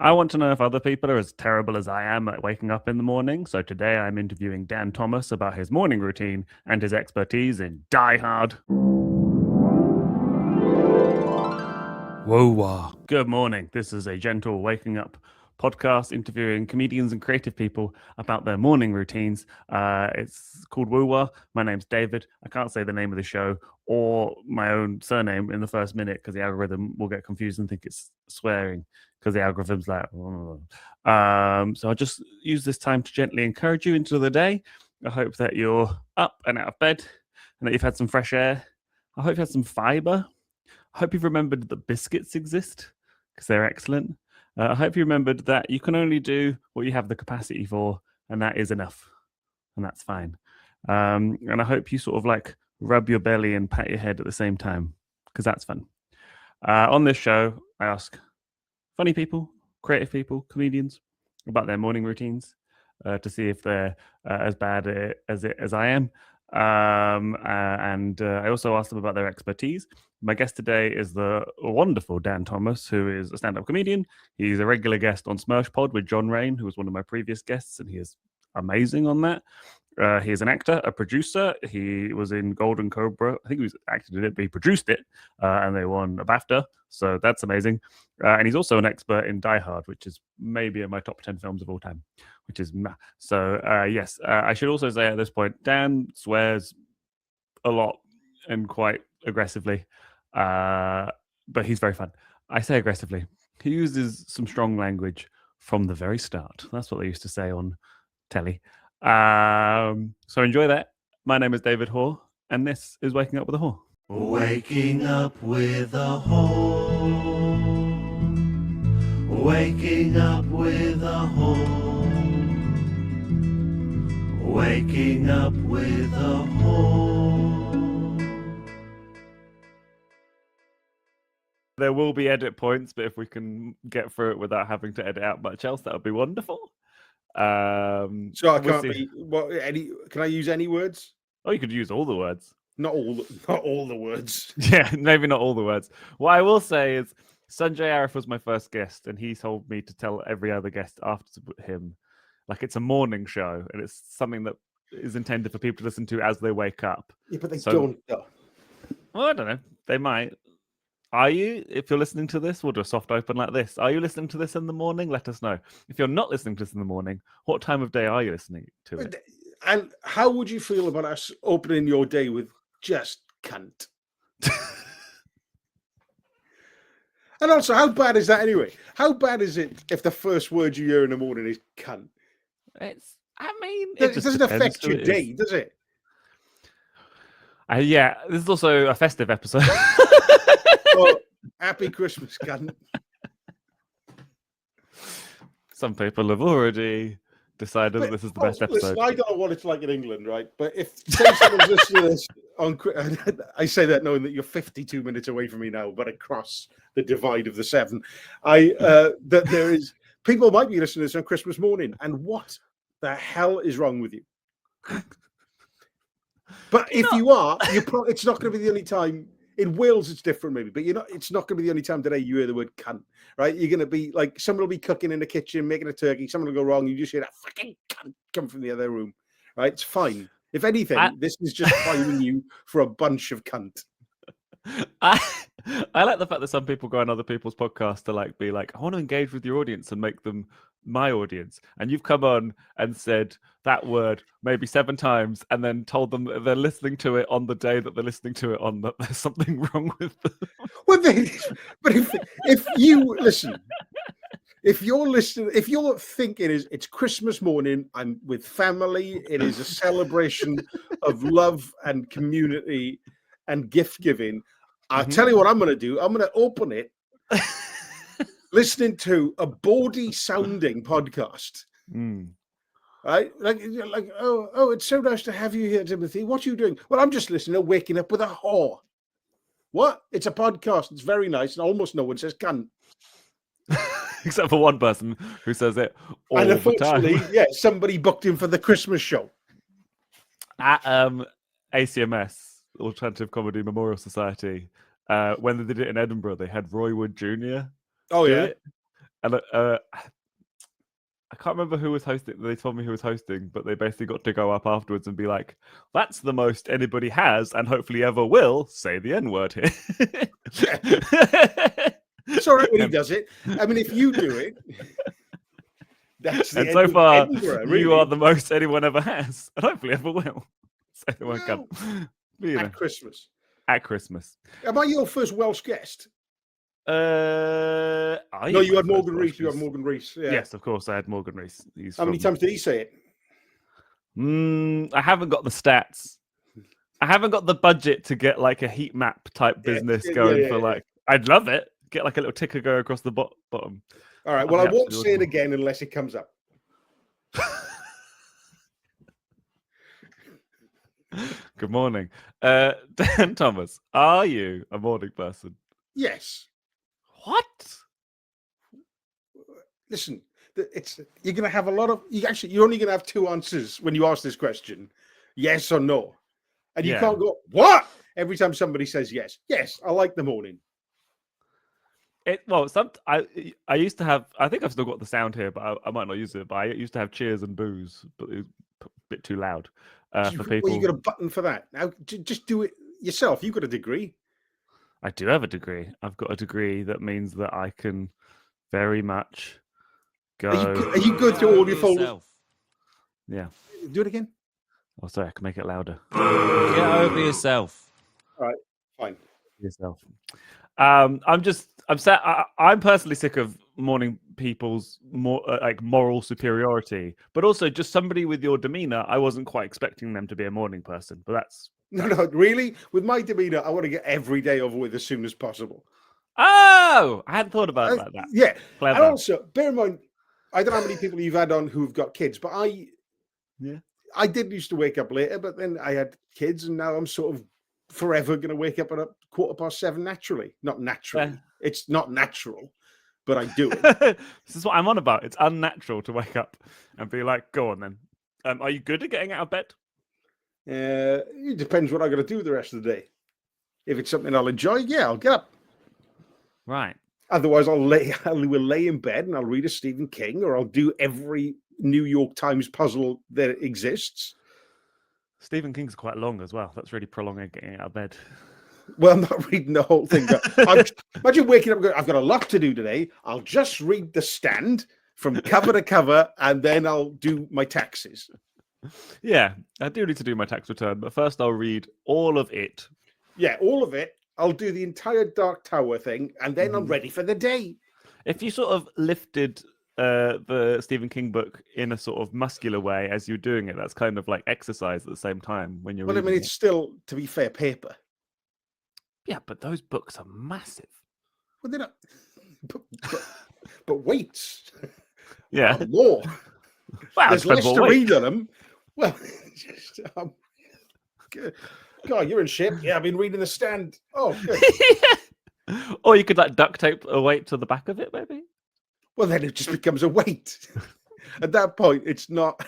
I want to know if other people are as terrible as I am at waking up in the morning. So today I'm interviewing Dan Thomas about his morning routine and his expertise in Die Hard. WUWAH. Good morning. This is a gentle waking up podcast interviewing comedians and creative people about their morning routines. It's called WUWAH. My name's David. I can't say the name of the show or my own surname in the first minute because the algorithm will get confused and think it's swearing because the algorithm's like, oh. So I'll just use this time to gently encourage you into the day. I hope that you're up and out of bed and that you've had some fresh air. I hope you had some fiber. I hope you've remembered that biscuits exist because they're excellent. I hope you remembered that you can only do what you have the capacity for, and that is enough, and that's fine. And I hope you sort of like rub your belly and pat your head at the same time because that's fun. On this show, I ask funny people, creative people, comedians about their morning routines to see if they're as bad as I am. And I also asked them about their expertise. My guest today is the wonderful Dan Thomas, who is a stand-up comedian. He's a regular guest on Smirsh Pod with John Rain, who was one of my previous guests, and he is amazing on that. He is an actor, a producer. He was in Golden Cobra. I think he was acted in it, but he produced it, and they won a BAFTA. So that's amazing. And he's also an expert in Die Hard, which is maybe in my top 10 films of all time, which is so. Yes, I should also say at this point, Dan swears a lot and quite aggressively, but he's very fun. I say aggressively. He uses some strong language from the very start. That's what they used to say on telly. So enjoy that. My name is David Hoare, and this is Waking Up with a Hoare. Waking up with a Hoare. Waking up with a Hoare. Waking up with a Hoare. There will be edit points, but if we can get through it without having to edit out much else, that would be wonderful. So I can't be. What? Can I use any words? Oh, you could use all the words. Not all the words. Yeah, maybe not all the words. What I will say is, Sanjay Arif was my first guest, and he told me to tell every other guest after him, like it's a morning show, and it's something that is intended for people to listen to as they wake up. Yeah, but they don't. Well, I don't know. They might. Are you? If you're listening to this, we'll do a soft open like this. Are you listening to this in the morning? Let us know. If you're not listening to this in the morning, what time of day are you listening to it? And how would you feel about us opening your day with just cunt? And also, how bad is that anyway? How bad is it if the first word you hear in the morning is cunt? It doesn't affect your day, does it? Yeah, this is also a festive episode. Oh, happy Christmas, cunt. Some people have already decided that this is the best episode. Listen, I don't know what it's like in England, right? But if someone's listening to this I say that knowing that you're 52 minutes away from me now, but across the divide of the seven, that there is people might be listening to this on Christmas morning, and what the hell is wrong with you? But if you are, it's not going to be the only time. In Wales, it's different, maybe, but it's not going to be the only time today you hear the word cunt, right? You're going to be like, someone will be cooking in the kitchen, making a turkey, someone will go wrong, you just hear that fucking cunt come from the other room, right? It's fine. If anything, this is just priming you for a bunch of cunt. I like the fact that some people go on other people's podcasts to be like, I want to engage with your audience and make them my audience. And you've come on and said that word maybe 7 times and then told them that they're listening to it on the day that they're listening to it on, that there's something wrong with them. Well, but if you listen, if you're listening, if you're thinking it's Christmas morning, I'm with family, it is a celebration of love and community and gift giving, I'll tell you what I'm going to do. I'm going to open it listening to a bawdy sounding podcast. Right? Like, oh, it's so nice to have you here, Timothy. What are you doing? Well, I'm just listening to Waking Up with a Hoare. What? It's a podcast. It's very nice, and almost no one says cunt. Except for one person who says it all and the time. Yeah, somebody booked him for the Christmas show. At ACMS, Alternative Comedy Memorial Society, when they did it in Edinburgh, they had Roy Wood Jr. Oh, yeah. It. and I can't remember who was hosting. They told me who was hosting, but they basically got to go up afterwards and be like, "That's the most anybody has, and hopefully ever will say the N-word here." It's all right when he does it. I mean, if you do it, that's the And end so of far, Edinburgh, you really. are the most anyone ever has, and hopefully ever will. Say the word Well, cunt. But, you know, at Christmas. at Christmas. Am I your first Welsh guest? Are No, you my had first Morgan Welsh Rees. You had guest? Morgan Rees. Yeah. Yes, of course, I had Morgan Rees. How many times did he say it? I haven't got the stats. I haven't got the budget to get like a heat map type business going for like. I'd love it. Get like a little ticker go across the bottom. All right. Well, I won't say it again unless it comes up. Good morning, Dan Thomas. Are you a morning person? Yes. What? Listen, you're going to have a lot of. You're only going to have two answers when you ask this question: yes or no. And you can't go what every time somebody says yes. Yes, I like the morning. I used to have. I think I've still got the sound here, but I might not use it. But I used to have cheers and boos, but it was a bit too loud for people. Well, you got a button for that. Now, just do it yourself. You've got a degree. I do have a degree. I've got a degree that means that I can very much go. Are you good through all your folders? Yeah. Do it again. Oh, sorry. I can make it louder. Get over yourself. All right. Fine. Yourself. I'm sad. I'm personally sick of morning people's moral superiority, but also just somebody with your demeanor. I wasn't quite expecting them to be a morning person, but that's no, really. With my demeanor, I want to get every day over with as soon as possible. Oh, I hadn't thought about that. Yeah, clever. And also bear in mind, I don't know how many people you've had on who've got kids, but I did used to wake up later, but then I had kids, and now I'm sort of forever going to wake up at 7:15 naturally. Not naturally. It's not natural, but I do it. This is what I'm on about. It's unnatural to wake up and be like, go on then. Are you good at getting out of bed? It depends what I got to do the rest of the day. If it's something I'll enjoy, yeah, I'll get up. Right. Otherwise, I will lay in bed and I'll read a Stephen King, or I'll do every New York Times puzzle that exists. Stephen King's quite long as well. That's really prolonging getting out of bed. Well, I'm not reading the whole thing. Imagine waking up and going, I've got a lot to do today. I'll just read The Stand from cover to cover, and then I'll do my taxes. Yeah, I do need to do my tax return, but first I'll read all of it. Yeah, all of it. I'll do the entire Dark Tower thing, and then I'm ready for the day. If you sort of lifted the Stephen King book in a sort of muscular way as you're doing it, that's kind of like exercise at the same time when you're Well, I mean, it's still, to be fair, paper. Yeah, but those books are massive. Well, they're not. But weights. Yeah. More. Well, there's less to read on them. Well, God, you're in shape. Yeah, I've been reading The Stand. Oh, good. Or you could like duct tape a weight to the back of it, maybe. Well, then it just becomes a weight. At that point, it's not.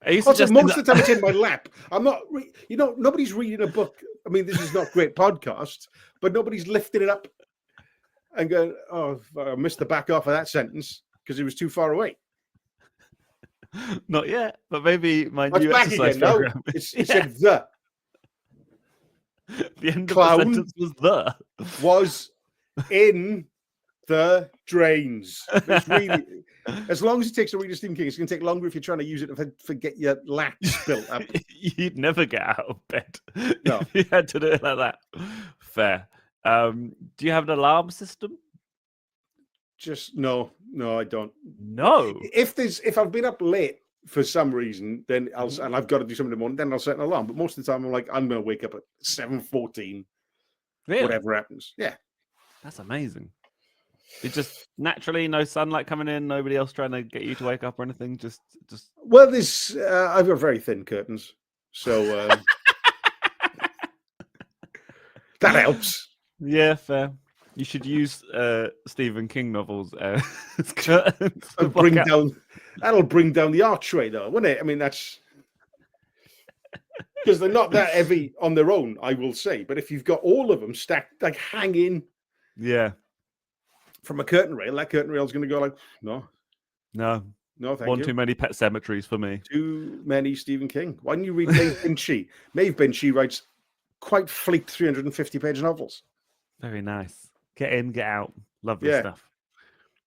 Also, most of the time it's in my lap. I'm not. Nobody's reading a book. I mean, this is not great podcast, but nobody's lifting it up and going, "Oh, I missed the back off of that sentence because it was too far away." Not yet, but maybe my That's new back exercise again, program. It said the. The end Clown of the sentence was the. Was in the drains. It's really, as long as it takes to read a Stephen King, it's going to take longer if you're trying to use it to get your lats built up. You'd never get out of bed. No. If you had to do it like that. Fair. Do you have an alarm system? Just no, I don't. No. If I've been up late for some reason, then and I've got to do something in the morning, then I'll set an alarm. But most of the time, I'm like, I'm going to wake up at 7:14. Really? Whatever happens. Yeah. That's amazing. It's just naturally no sunlight coming in, nobody else trying to get you to wake up or anything. Just. Well, this I've got very thin curtains, so that helps. Yeah, fair. You should use Stephen King novels as curtains. That'll bring down the archway, though, wouldn't it? I mean, that's because they're not that heavy on their own, I will say. But if you've got all of them stacked, like hanging, yeah, from a curtain rail, that curtain rail's going to go like, no, No, thank one you. too many pet cemeteries for me. Too many Stephen King. Why don't you read Maeve Binchy? Maeve Binchy writes quite fleet 350-page novels. Very nice. Get in, get out. Lovely Yeah. stuff.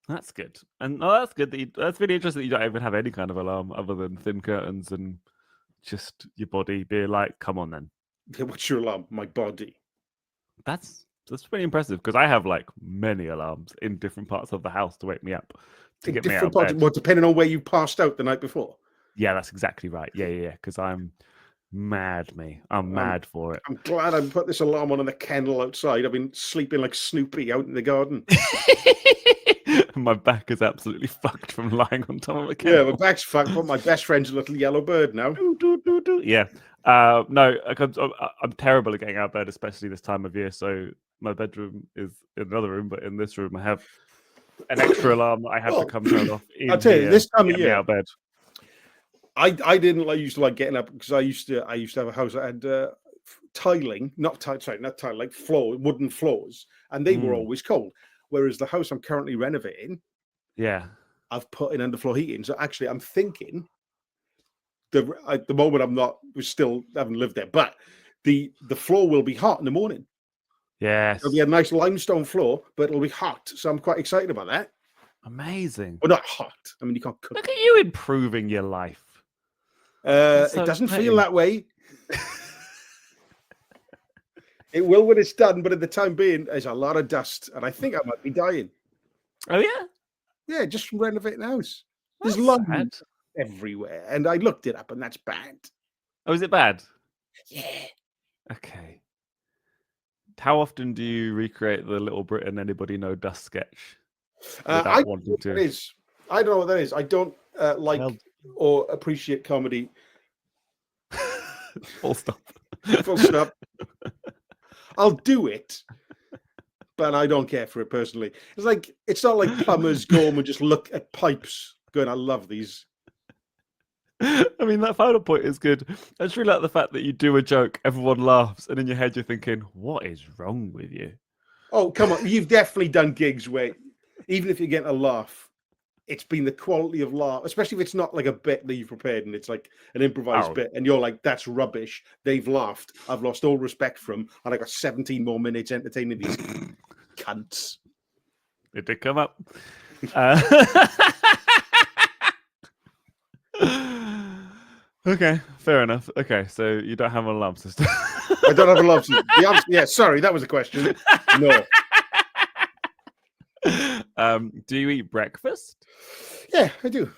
That's good. And that's good. That's really interesting that you don't even have any kind of alarm other than thin curtains and just your body being like, come on then. Yeah, what's your alarm? My body. That's pretty impressive because I have like many alarms in different parts of the house to wake me up. To In get me out different of parts, bed. well, depending on where you passed out the night before. Yeah, that's exactly right. Yeah. Because I'm mad, I'm mad for it. I'm glad I put this alarm on in the kennel outside. I've been sleeping like Snoopy out in the garden. My back is absolutely fucked from lying on top of a kennel. Yeah, my back's fucked, but my best friend's a little yellow bird now. Yeah. No, I'm terrible at getting out of bed, especially this time of year. So my bedroom is in another room, but in this room I have an extra alarm that I have to come turn off. I'll tell you, this time of get me year, out of bed. I didn't used to like getting up because I used to have a house that had tiling, not tiling, like wooden floors, and they were always cold. Whereas the house I'm currently renovating, Yeah. I've put in underfloor heating. So actually, I'm thinking at the moment we still haven't lived there, but the floor will be hot in the morning. Yes. It'll be a nice limestone floor, but it'll be hot. So I'm quite excited about that. Amazing. Well, not hot. I mean, you can't cook. Look at you improving your life. It so doesn't exciting. feel that way. It will when it's done, but at the time being, there's a lot of dust, and I think I might be dying. Oh yeah? Yeah, just from renovating the house. There's That's lumber sad. everywhere, and I looked it up, and that's bad. Oh, is it bad? Yeah. Okay. How often do you recreate the Little Britain Anybody Know dust sketch? I don't wanting know what to. that is. I don't know what that is. I don't like or appreciate comedy. Full stop. Full stop. I'll do it, but I don't care for it personally. It's not like plumbers go home and just look at pipes going, I love these. I mean, that final point is good. I just really like the fact that you do a joke, everyone laughs, and in your head you're thinking, what is wrong with you? Oh, come on. You've definitely done gigs where even if you're getting a laugh, it's been the quality of laugh, especially if it's not like a bit that you've prepared and it's like an improvised bit and you're like, that's rubbish. They've laughed. I've lost all respect for them. And I got 17 more minutes entertaining these cunts. It did come up. Okay, fair enough. Okay, so you don't have an alarm system. I don't have an alarm system. The answer, yeah, sorry, that was a question. No. Do you eat breakfast? Yeah, I do.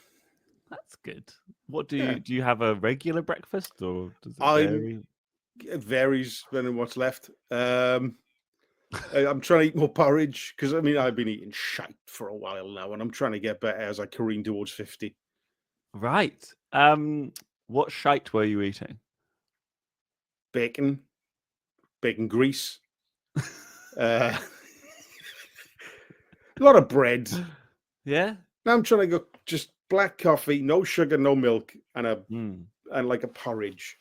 That's good. What do you do? You have a regular breakfast, or does it vary? It varies depending on what's left. I'm trying to eat more porridge because I mean I've been eating shite for a while now, and I'm trying to get better as I careen towards 50. Right. What shite were you eating? Bacon grease, a lot of bread. Yeah. Now I'm trying to go just black coffee, no sugar, no milk, and and like a porridge.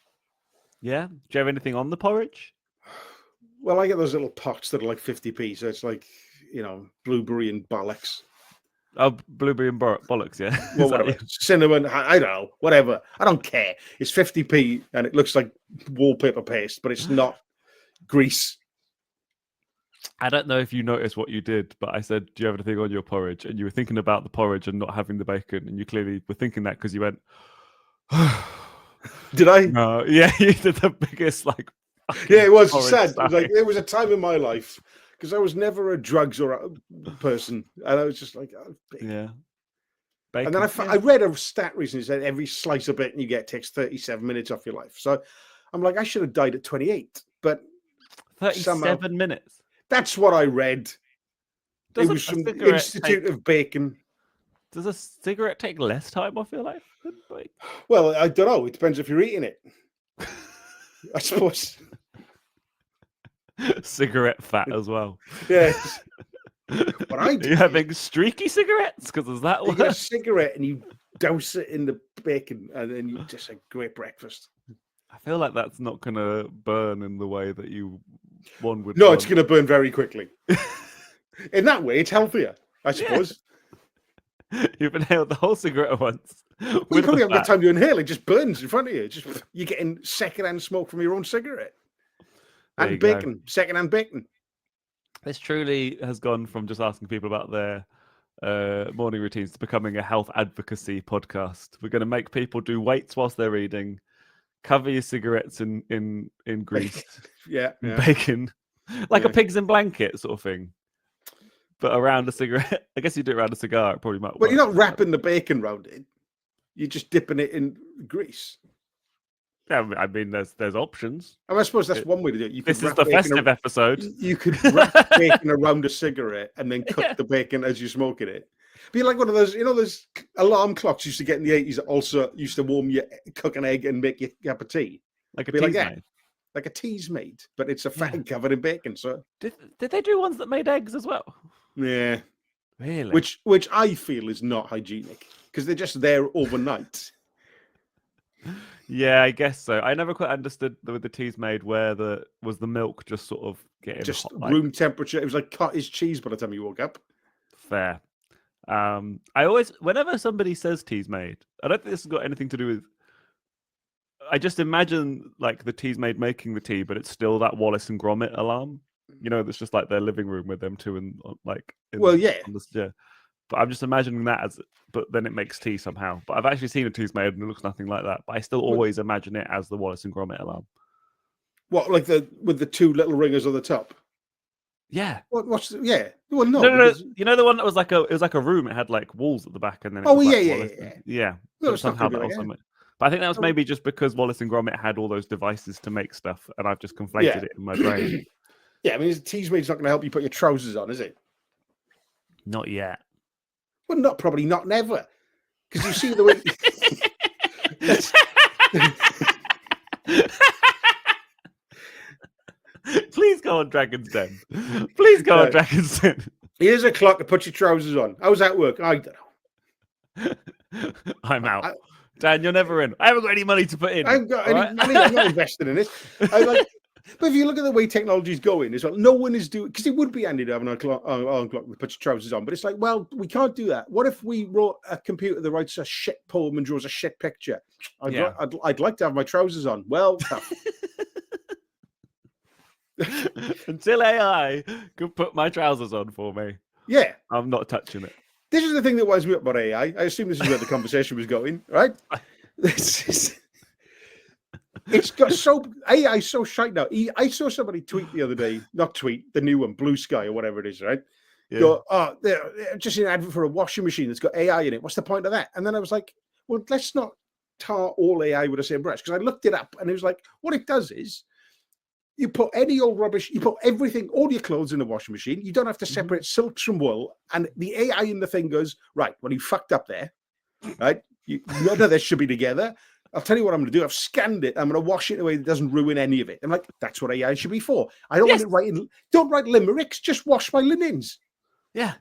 Yeah. Do you have anything on the porridge? Well, I get those little pots that are like 50p, so it's like, blueberry and bollocks. Oh, blueberry and bollocks, yeah. Well, whatever. Cinnamon, I don't know, whatever. I don't care. It's 50p and it looks like wallpaper paste, but it's not grease. I don't know if you noticed what you did, but I said, do you have anything on your porridge? And you were thinking about the porridge and not having the bacon. And you clearly were thinking that because you went, Did I? No. Yeah, you did the biggest, Yeah, it was sad. It was like, there was a time in my life because I was never a drugs or a person. And I was just like, yeah. Bacon. And then I read a stat recently that every slice of bacon you get takes 37 minutes off your life. So I'm like, I should have died at 28, but 37 minutes. That's what I read. It was from the Institute of Bacon. Does a cigarette take less time off your life? Well, I don't know. It depends if you're eating it. I suppose. Cigarette fat as well. Yes. But Are you having streaky cigarettes? Because is that you what? get a cigarette and you douse it in the bacon, and then you just a great breakfast. I feel like that's not going to burn in the way that one would. No, it's going to burn very quickly. In that way, it's healthier. I suppose. You've inhaled the whole cigarette at once. Well, you with probably the haven't got fat. time to inhale. It just burns in front of you. Just you're getting secondhand smoke from your own cigarette. There you And go. bacon, secondhand bacon. This truly has gone from just asking people about their morning routines to becoming a health advocacy podcast. We're going to make people do weights whilst they're eating, cover your cigarettes in grease, Yeah, and yeah. bacon, like a Yeah. pigs in blanket sort of thing. But around a cigarette, I guess you do it around a cigar. It probably might. But you're work. not wrapping the bacon round it. You're just dipping it in grease. Yeah, I mean, there's options. I suppose that's one way to do it. You could This is wrap the bacon festive episode. You could wrap bacon around a cigarette and then cut the bacon as you're smoking it. Be like one of those, those alarm clocks you used to get in the 80s that also used to warm you, cook an egg and make you a cup of tea. Like a Be like tea's that. made. Like a tea's made, but it's a fan covered in bacon. So Did they do ones that made eggs as well? yeah, Really? which I feel is not hygienic because they're just there overnight. Yeah, I guess so. I never quite understood with the teas made where the milk just sort of getting Just hot, like, room temperature. It was like cottage cheese by the time you woke up. fair. I always, whenever somebody says tea's made, I don't think this has got anything to do with. I just imagine like the tea's made making the tea, but it's still that Wallace and Gromit alarm. That's just like their living room with them two and Well, yeah. yeah. But I'm just imagining that but then it makes tea somehow. But I've actually seen a tea's made and it looks nothing like that. But I still always imagine it as the Wallace and Gromit alarm. What, like with the two little ringers on the top? Yeah. What's yeah? Well, no. No. Because, You know the one that was it was like a room. It had like walls at the back, and then it Oh, was, like, yeah. yeah. No, But it's not somehow gonna that be like also. that. But I think that was maybe just because Wallace and Gromit had all those devices to make stuff, and I've just conflated it in my brain. Yeah, I mean, tea's made's not going to help you put your trousers on, is it? Not yet. Well, probably not never. Because you see the way. Please go on Dragon's Den. Please go on Dragon's Den. Here's a clock to put your trousers on. How's that work? I don't know. I'm out. Dan, you're never in. I haven't got any money to put in. I haven't got any money. I'm not invested in it. But if you look at the way technology's going as well, no one is doing, because it would be handy to have an clock to put your trousers on. But it's like, well, we can't do that. What if we wrote a computer that writes a shit poem and draws a shit picture? I'd like to have my trousers on. Well, tough. Until AI can put my trousers on for me. Yeah. I'm not touching it. This is the thing that winds me up about AI. I assume this is where the conversation was going, right? It's got AI so shite now. I saw somebody tweet the other day, not tweet, the new one, Blue Sky or whatever it is, right? Yeah. Go, they're just an advert for a washing machine that's got AI in it. What's the point of that? And then I was like, well, let's not tar all AI with the same brush. Because I looked it up and it was like, what it does is you put any old rubbish, you put everything, all your clothes in the washing machine. You don't have to separate silks from wool. And the AI in the thing goes, right, well, you fucked up there, right? None of this should be together. I'll tell you what I'm going to do. I've scanned it. I'm going to wash it in a way that doesn't ruin any of it. I'm like, that's what AI should be for. I don't want it writing. Don't write limericks. Just wash my linens. Yeah.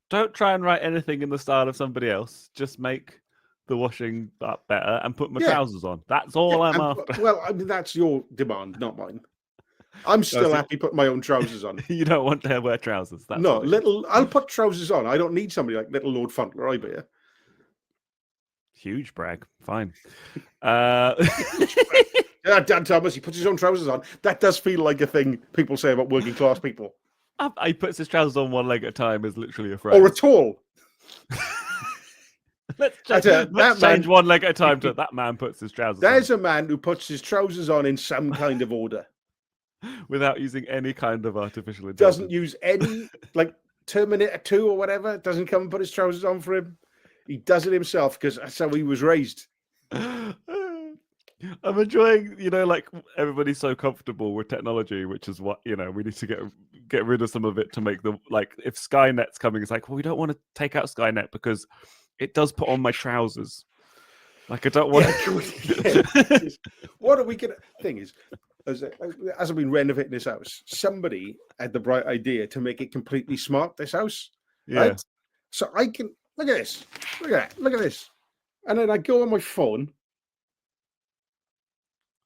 Don't try and write anything in the style of somebody else. Just make the washing up better and put my trousers on. That's all I'm after. Well, I mean, that's your demand, not mine. I'm still happy putting my own trousers on. You don't want to wear trousers. That's no, I'll put trousers on. I don't need somebody like little Lord Fauntleroy either. Huge brag. Fine. Dan Thomas, he puts his own trousers on. That does feel like a thing people say about working class people. He puts his trousers on one leg at a time is literally a phrase. Or at all. Let's change one leg at a time to that man puts his trousers on. There's a man who puts his trousers on in some kind of order. Without using any kind of artificial intelligence. Doesn't use any, like Terminator 2 or whatever. Doesn't come and put his trousers on for him. He does it himself because that's how he was raised. I'm enjoying, like everybody's so comfortable with technology, which is what, we need to get rid of some of it to make them, like, if Skynet's coming, it's like, well, we don't want to take out Skynet because it does put on my trousers. Like, I don't want to. What are we going to... Thing is, as I've been renovating this house, somebody had the bright idea to make it completely smart, this house. Yeah. Right? So I can... Look at this. Look at that. Look at this. And then I go on my phone.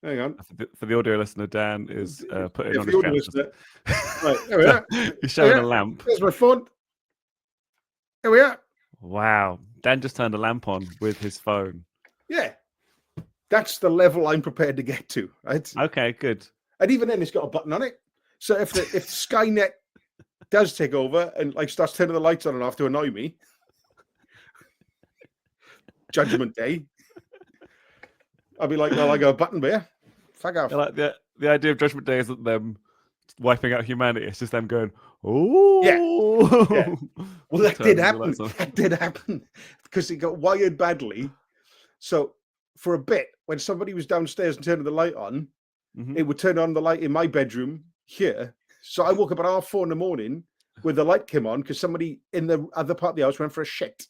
Hang on. For the audio listener, Dan is putting on his his trousers. Right, there we are. He's showing a lamp. There's my phone. Here we are. Wow. Dan just turned a lamp on with his phone. Yeah. That's the level I'm prepared to get to, right? Okay, good. And even then, it's got a button on it. So if Skynet does take over and like starts turning the lights on and off to annoy me, Judgment Day, I'll be like, well, I got a button there. Fuck off. I like the idea of Judgment Day isn't them wiping out humanity. It's just them going, oh. Yeah. Well, that did happen. That did happen because it got wired badly. So for a bit, when somebody was downstairs and turning the light on, it would turn on the light in my bedroom here. So I woke up at 4:30 in the morning when the light came on because somebody in the other part of the house went for a shit.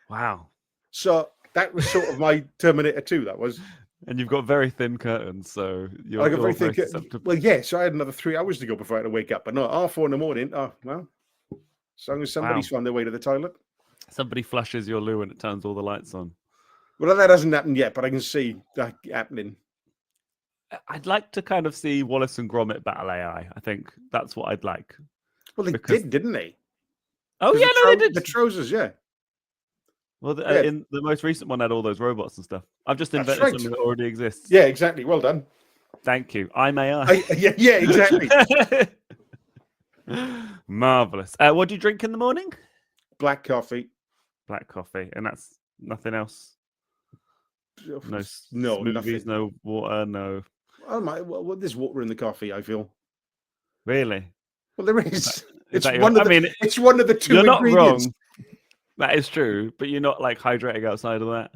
Wow. So that was sort of my Terminator 2, that was. And you've got very thin curtains, so you're, I got very very thin. susceptible. Well, yeah, so I had another 3 hours to go before I had to wake up. But no, 4:30 in the morning. Oh, well. As long as somebody's found their way to the toilet. Somebody flushes your loo and it turns all the lights on. Well, that hasn't happened yet, but I can see that happening. I'd like to kind of see Wallace and Gromit battle AI. I think that's what I'd like. Well, they did, didn't they? Oh, yeah, no, they did. The trousers, yeah. Well, in the most recent one had all those robots and stuff. I've just invented something that already exists. Yeah, exactly. Well done. Thank you. I'm AI. Yeah, exactly. Marvelous. What do you drink in the morning? Black coffee. Black coffee, and that's nothing else. No nothing. smoothies, no water, no. Oh my! Well, there's water in the coffee. I feel. Really? Well, there is. It's one of the two you're ingredients. Not wrong. That is true, but you're not like hydrating outside of that.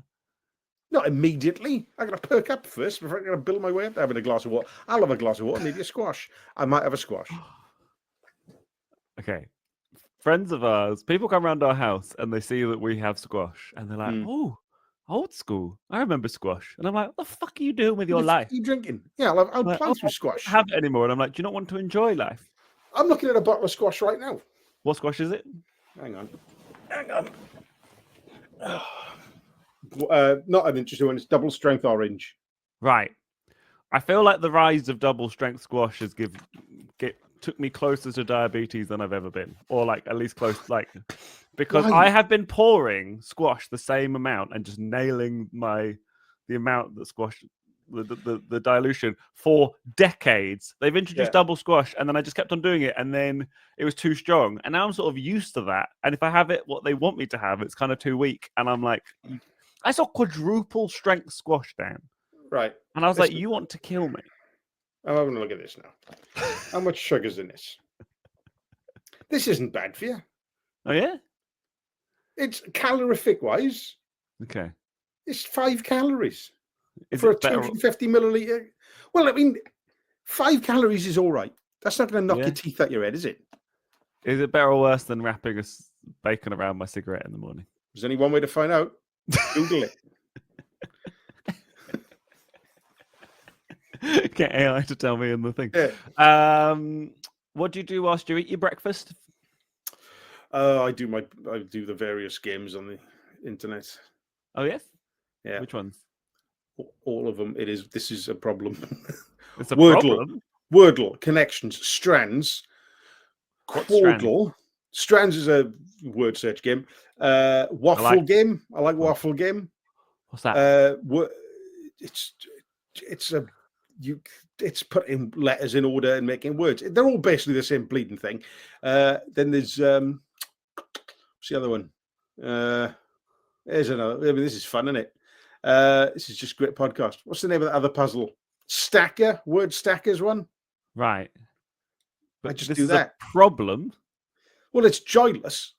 Not immediately. I got to perk up first before I got to build my way up to having a glass of water. I'll have a glass of water, maybe a squash. I might have a squash. Okay. Friends of ours, people come around our house and they see that we have squash and they're like, oh, old school. I remember squash. And I'm like, what the fuck are you doing with your life? What are you drinking? Yeah, I'll play through squash. I don't have it anymore. And I'm like, do you not want to enjoy life? I'm looking at a bottle of squash right now. What squash is it? Hang on. Not an interesting one. It's double strength orange. Right. I feel like the rise of double strength squash has took me closer to diabetes than I've ever been, or like at least close, like because I have been pouring squash the same amount and just nailing the amount that squash the dilution for decades. They've introduced double squash and then I just kept on doing it and then it was too strong and now I'm sort of used to that, and if I have it what they want me to have, it's kind of too weak, and I'm like, I saw quadruple strength squash down, right, and I was like, you want to kill me. I'm having a look at this now. How much sugar's in this? This isn't bad for you. Oh yeah, it's calorific wise. Okay, it's 5 calories. Is for a it better? 250 milliliter. Well, I mean, 5 calories is all right. That's not going to knock your teeth out your head, is it? Is it better or worse than wrapping bacon around my cigarette in the morning? There's only one way to find out. Google it. Get AI to tell me in the thing. Yeah. What do you do whilst you eat your breakfast? I do the various games on the internet. Oh yes? Yeah. Which ones? All of them. This is a problem. It's a Wordle, problem. Wordle, Connections, Strands, Quordle. Strands is a word search game. Waffle game. I like Waffle game. What's that? It's putting letters in order and making words. They're all basically the same bleeding thing. Then there's what's the other one? There's another. I mean, this is fun, isn't it? This is just a great podcast. What's the name of the other puzzle? Stacker, word stackers one. Right. But I just this do is that. A problem. Well, it's joyless.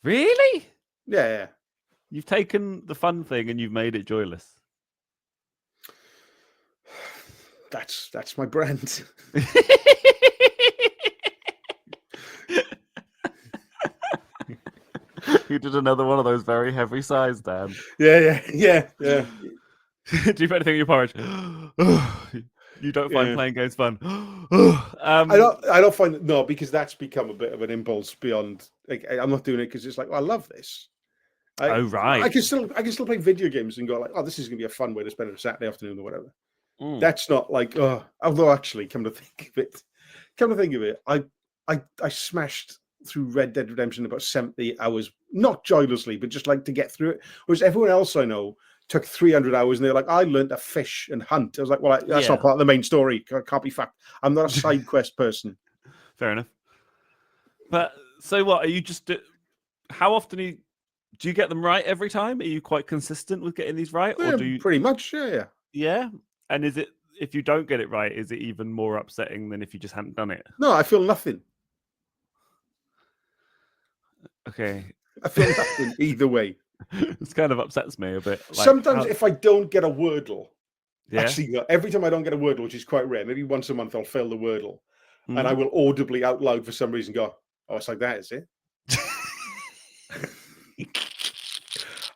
Really? Yeah. You've taken the fun thing and you've made it joyless. That's my brand. You did another one of those very heavy sighs, Dan. Yeah. Do you put anything in your porridge? You don't find playing games fun. I don't find it, no, because that's become a bit of an impulse beyond. Like, I'm not doing it because it's like, I love this. Right. I can still play video games and go like, this is gonna be a fun way to spend a Saturday afternoon or whatever. That's not like, although actually, come to think of it, I smashed through Red Dead Redemption in about 70 hours, not joylessly, but just like to get through it. Whereas everyone else I know took 300 hours and they're like, I learned to fish and hunt. I was like, well, that's not part of the main story. Can't be fact. I'm not a side quest person. Fair enough. But so what are you just? How often do you get them right every time? Are you quite consistent with getting these right, Yeah, or do you? pretty much, yeah. Yeah. And is it if you don't get it right, is it even more upsetting than if you just hadn't done it? No, I feel nothing. Okay. I feel nothing either way. This kind of upsets me a bit. Like, Sometimes if I don't get a Wordle, yeah. actually, no, every time I don't get a Wordle, which is quite rare, maybe once a month I'll fail the Wordle, and I Mhm. will audibly out loud for some reason go, oh, it's like that, is it?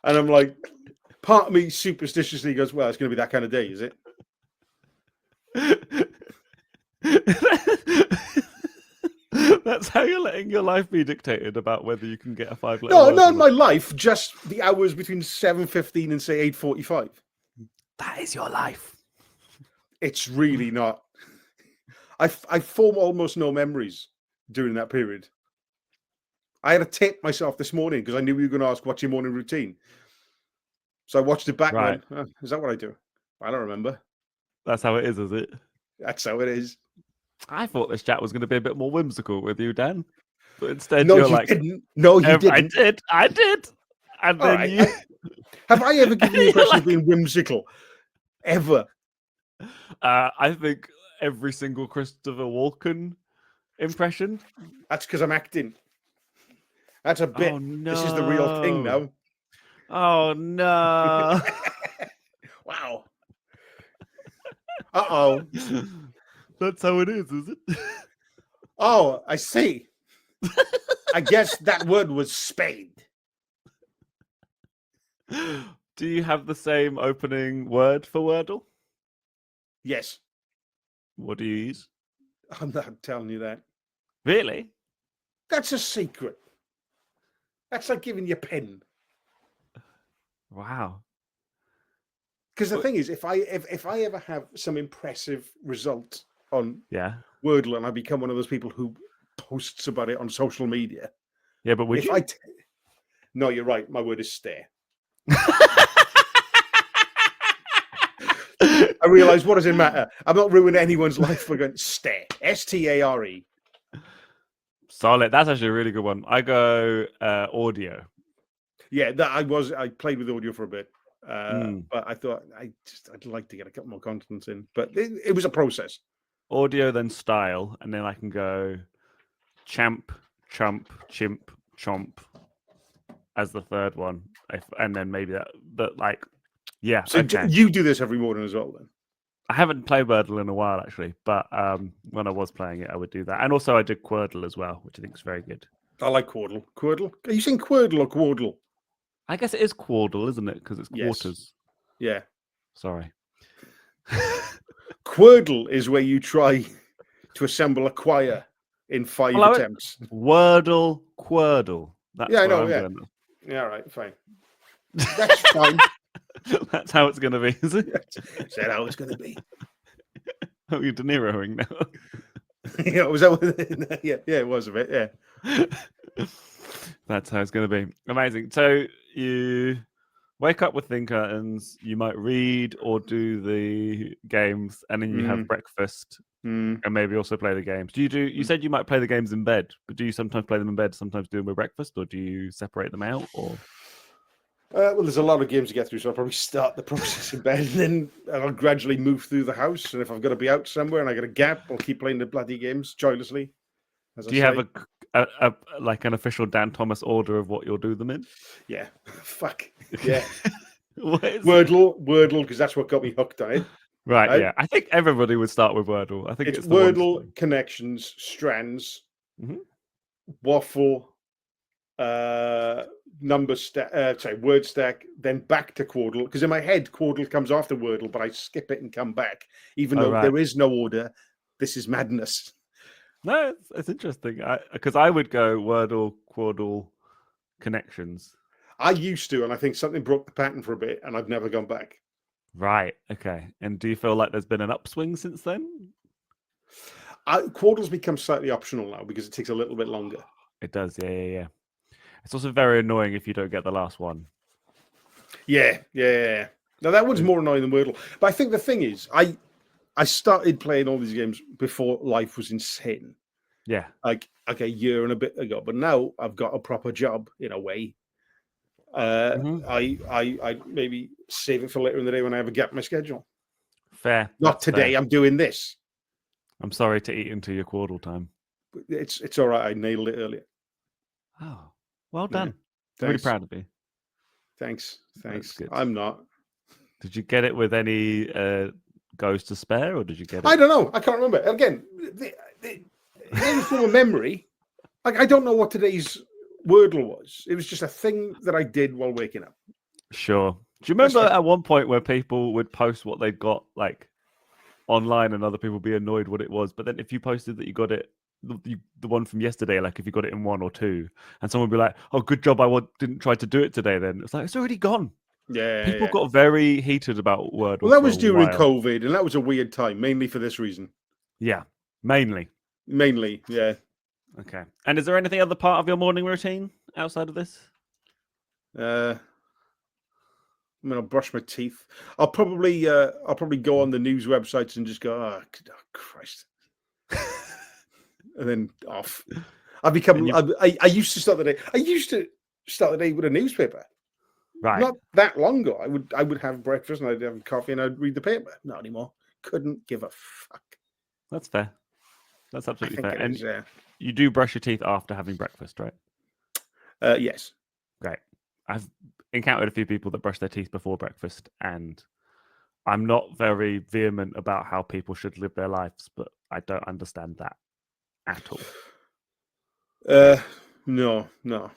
And I'm like, part of me superstitiously goes, well, it's going to be that kind of day, is it? That's how you're letting your life be dictated about whether you can get a 5-letter No, word not or in my life, just the hours between 7:15 and say 8:45. That is your life. It's really not. I form almost no memories during that period. I had to tape myself this morning because I knew you were going to ask, what's your morning routine? So I watched it back and went, oh, is that what I do? I don't remember. That's how it is it? That's how it is. I thought this chat was going to be a bit more whimsical with you, Dan. But instead No, you're you like, didn't. No, you didn't. I did. And All then right. you... Have I ever given the You're impression like- of being whimsical? Ever? I think every single Christopher Walken impression. That's because I'm acting. That's a bit. Oh, no. This is the real thing now. Oh, no. Wow. Uh-oh. That's how it is it? Oh, I see. I guess that word was spade. Do you have the same opening word for Wordle? Yes. What do you use? I'm not telling you that. Really? That's a secret. That's like giving you a pin. Wow. Because the thing is, if I ever have some impressive result on Yeah. Wordle and I become one of those people who posts about it on social media. Yeah, but would If you? No, you're right. My word is stare. I realize what does it matter? I'm not ruining anyone's life for going stare. S-T-A-R-E. Solid. That's actually a really good one. I go audio. Yeah, I played with audio for a bit. But I thought I'd like to get a couple more consonants in. But it was a process. Audio, then style, and then I can go champ, chump, chimp, chomp as the third one. And then maybe that, but like, yeah. So okay. you do this every morning as well then? I haven't played Wordle in a while, actually, but when I was playing it, I would do that. And also I did Quordle as well, which I think is very good. I like Quordle. Quordle? Are you saying Quordle or Quordle? I guess it is Quordle, isn't it? Because it's quarters. Yes. Yeah. Sorry. Quordle is where you try to assemble a choir in 5 attempts. Wordle, Quordle. That's Yeah, I know. I'm Yeah. going. Yeah, all right, fine. That's fine. That's how it's going to be, is it? Is that how it's going to be? Oh, you're De Niroing now. Yeah, was that? Yeah, it was a bit. Yeah. That's how it's going to be. Amazing. So you wake up with thin curtains. You might read or do the games, and then you have breakfast, and maybe also play the games. Do you do? You said you might play the games in bed, but do you sometimes play them in bed, sometimes do them with breakfast, or do you separate them out? Or Well, there's a lot of games to get through, so I'll probably start the process in bed, and then I'll gradually move through the house. And if I've got to be out somewhere and I got a gap, I'll keep playing the bloody games joylessly. Do you have a like an official Dan Thomas order of what you'll do them in? Yeah, fuck yeah. Wordle, because that's what got me hooked on it. right? Yeah, I think everybody would start with Wordle. I think It's it's the one Wordle, connections, strands, Mhm. waffle, number stack, word stack, then back to Quordle. Because in my head, Quordle comes after Wordle, but I skip it and come back, even though there is no order. This is madness. No, it's interesting. Because I would go Wordle, Quordle, connections. I used to, and I think something broke the pattern for a bit, and I've never gone back. Right. Okay. And do you feel like there's been an upswing since then? Quordle's become slightly optional now because it takes a little bit longer. It does, yeah. It's also very annoying if you don't get the last one. Yeah. Now that one's more annoying than Wordle. But I think the thing is, I started playing all these games before life was insane. Yeah. Like a year and a bit ago. But now I've got a proper job in a way. I maybe save it for later in the day when I have a gap in my schedule. Fair. Not That's today. fair. I'm doing this. I'm sorry to eat into your Quaddle time. It's all right. I nailed it earlier. Oh, well done. Yeah. I'm really proud of you. Thanks. Good. I'm not. Did you get it with any goes to spare, or did you get it? I don't know. I can't remember. Again, from a memory, like I don't know what today's Wordle was. It was just a thing that I did while waking up. Sure. Do you remember at one point where people would post what they'd got like online, and other people would be annoyed what it was? But then if you posted that you got it, the one from yesterday, like if you got it in 1 or 2, and someone would be like, "Oh, good job, didn't try to do it today." Then it's like it's already gone. Yeah. People got very heated about Wordle. Well, that was during while. COVID, and that was a weird time, mainly for this reason. Yeah, mainly, yeah. Okay. And is there anything other part of your morning routine outside of this? I mean, I'll brush my teeth. I'll probably go on the news websites and just go, oh Christ, and then off. I used to start the day. I used to start the day with a newspaper. Right. Not that long ago. I would have breakfast and I'd have coffee and I'd read the paper. Not anymore. Couldn't give a fuck. That's fair. That's absolutely fair. And yeah. You do brush your teeth after having breakfast, right? Yes. Great. I've encountered a few people that brush their teeth before breakfast, and I'm not very vehement about how people should live their lives, but I don't understand that at all. No.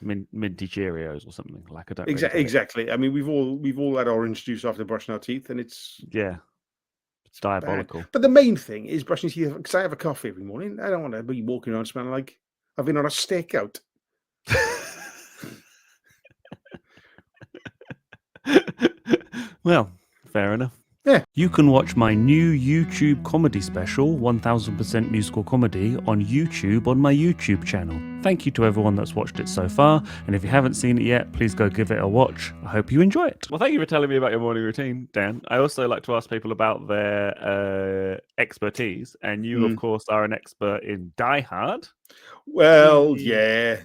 Minty Cheerios or something like I don't. Exactly. I mean, we've all had orange juice after brushing our teeth, and it's diabolical. Bad. But the main thing is brushing teeth, because I have a coffee every morning. I don't want to be walking around smelling like I've been on a stakeout. Well, fair enough. Yeah. You can watch my new YouTube comedy special, 1000% Musical Comedy, on YouTube on my YouTube channel. Thank you to everyone that's watched it so far, and if you haven't seen it yet, please go give it a watch. I hope you enjoy it. Well, thank you for telling me about your morning routine, Dan. I also like to ask people about their expertise, and you, of course, are an expert in Die Hard. Well, yeah.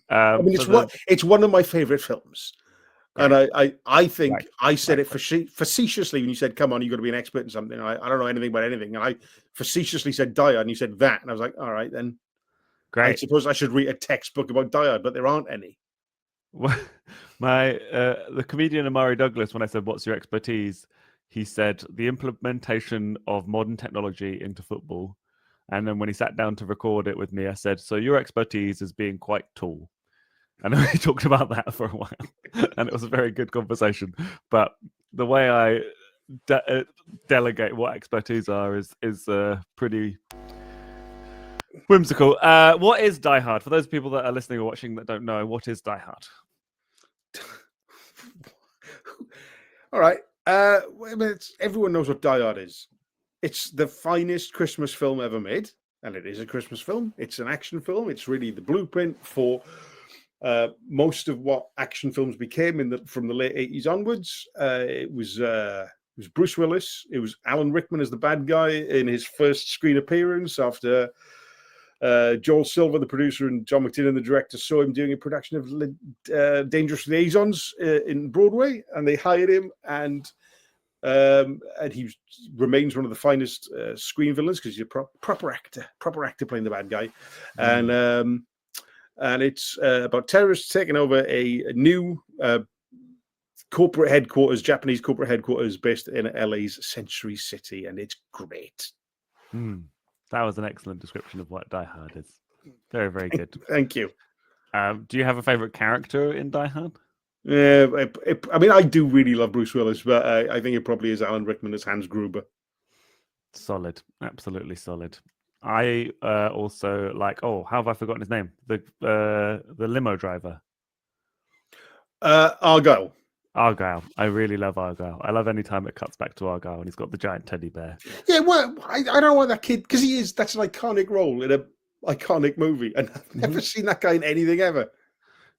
I mean, it's one of my favorite films. Great. And I think I said it facetiously when you said, "Come on, you've got to be an expert in something." I don't know anything about anything, and I facetiously said Die Hard, and you said that, and I was like, "All right, then." Great. I suppose I should read a textbook about Die Hard, but there aren't any. The comedian Amari Douglas, when I said, "What's your expertise?" he said, "The implementation of modern technology into football." And then when he sat down to record it with me, I said, "So your expertise is being quite tall." And we talked about that for a while, and it was a very good conversation. But the way I delegate what expertise are is pretty whimsical. What is Die Hard? For those people that are listening or watching that don't know, what is Die Hard? All right. Everyone knows what Die Hard is. It's the finest Christmas film ever made, and it is a Christmas film. It's an action film. It's really the blueprint for most of what action films became from the late 80s onwards. It was Bruce Willis. It was Alan Rickman as the bad guy in his first screen appearance after Joel Silver, the producer, and John McTiernan, the director, saw him doing a production of Dangerous Liaisons in Broadway, and they hired him, and he remains one of the finest screen villains because he's a proper actor playing the bad guy. And it's about terrorists taking over a new corporate headquarters, Japanese corporate headquarters based in LA's Century City, and it's great. That was an excellent description of what Die Hard is. Very, very good. Thank you. Do you have a favorite character in Die Hard? Yeah, I mean, I do really love Bruce Willis, but I think it probably is Alan Rickman as Hans Gruber. Solid. Absolutely solid. I also like, how have I forgotten his name? The limo driver. Argyle. I really love Argyle. I love any time it cuts back to Argyle and he's got the giant teddy bear. Yeah, well, I don't know why that kid, because that's an iconic role in a iconic movie, and I've never seen that guy in anything ever.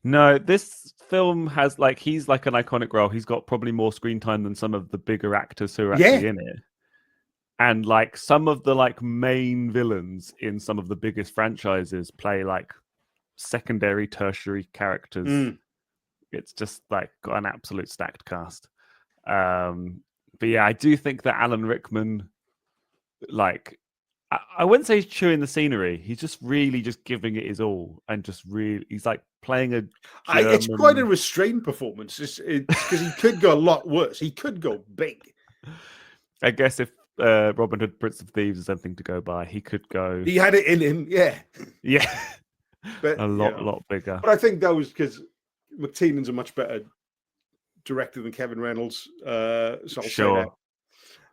No, this film has he's like an iconic role. He's got probably more screen time than some of the bigger actors who are actually in it. And some of the main villains in some of the biggest franchises play secondary, tertiary characters. It's just got an absolute stacked cast. But yeah, I do think that Alan Rickman, I wouldn't say he's chewing the scenery. He's just really just giving it his all, and just really he's playing a. It's quite a restrained performance. Because he could go a lot worse. He could go big. I guess if Robin Hood, Prince of Thieves is anything to go by, he could go. He had it in him, yeah. But a lot bigger. But I think that was because McTiernan's a much better director than Kevin Reynolds. So I'll say that.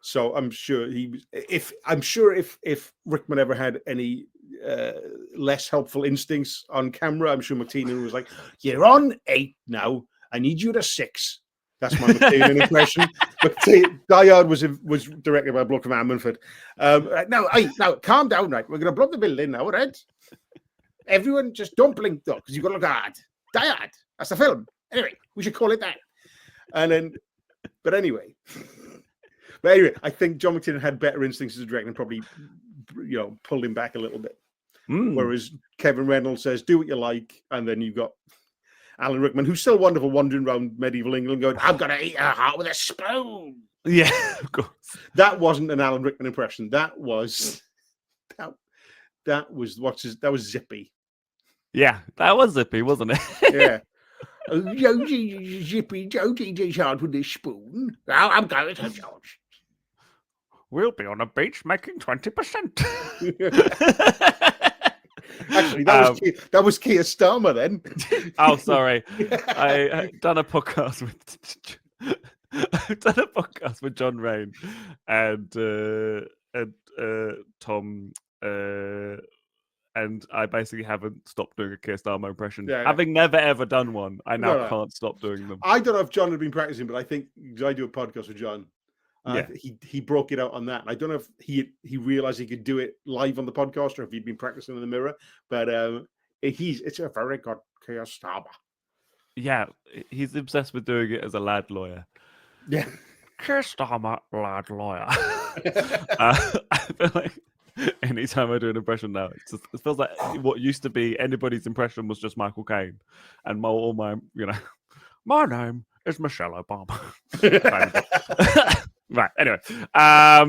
So I'm sure if Rickman ever had any less helphard instincts on camera, I'm sure McTiernan was like, "You're on 8 now. I need you to 6." That's my McTiernan impression. But Die Hard was directed by a bloke from Ammanford. Now calm down, right? We're going to blow up the building now, right? Everyone, just don't blink though, because you've got to look hard. Die Hard. That's the film. Anyway, we should call it that. And then, but anyway, I think John McTiernan had better instincts as a director and probably, pulled him back a little bit. Whereas Kevin Reynolds says, "Do what you like," and then you've got Alan Rickman, who's still wonderful, wandering around medieval England, going, "I'm gonna eat her heart with a spoon." Yeah, of course. That wasn't an Alan Rickman impression. That was Zippy. Yeah, that was Zippy, wasn't it? Yeah. Zippy, don't eat his heart with a spoon. Now I'm going to George. We'll be on a beach making 20%. Actually, that was Keir Starmer then. Oh, sorry. I had done a podcast with John Rain and Tom, and I basically haven't stopped doing a Keir Starmer impression. Having never ever done one, I now can't stop doing them. I don't know if John had been practicing, but I think because I do a podcast with John. He broke it out on that. I don't know if he realized he could do it live on the podcast or if he'd been practicing in the mirror, but it's a very good Keir Starmer. Yeah, he's obsessed with doing it as a lad lawyer. Yeah, Keir Starmer, lad lawyer. I feel like anytime I do an impression now, it feels like what used to be anybody's impression was just Michael Caine, and my name is Michelle Obama. Right. Anyway, as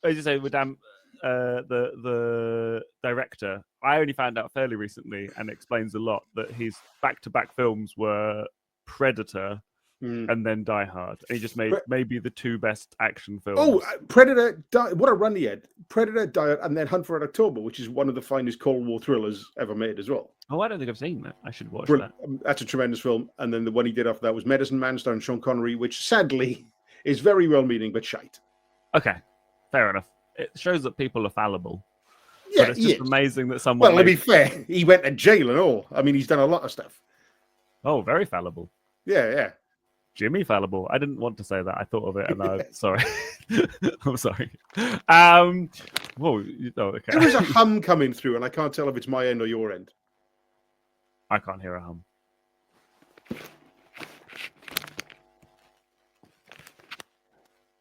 you say, Madame, the director, I only found out fairly recently, and it explains a lot, that his back-to-back films were Predator and then Die Hard. And he just made maybe the 2 best action films. Oh, Predator! What a run he had! Predator, Die Hard, and then Hunt for Red October, which is one of the finest Cold War thrillers ever made as well. Oh, I don't think I've seen that. I should watch that. That's a tremendous film. And then the one he did after that was Medicine Man, starring Sean Connery, which sadly is very well-meaning but shite. Okay, fair enough. It shows that people are fallible. Yeah, but it's just amazing that someone. Well, to be fair, he went to jail and all. I mean, he's done a lot of stuff. Oh, very fallible. Yeah. Jimmy fallible. I didn't want to say that. I thought of it, and I'm sorry. I'm sorry. Okay. There is a hum coming through, and I can't tell if it's my end or your end. I can't hear a hum.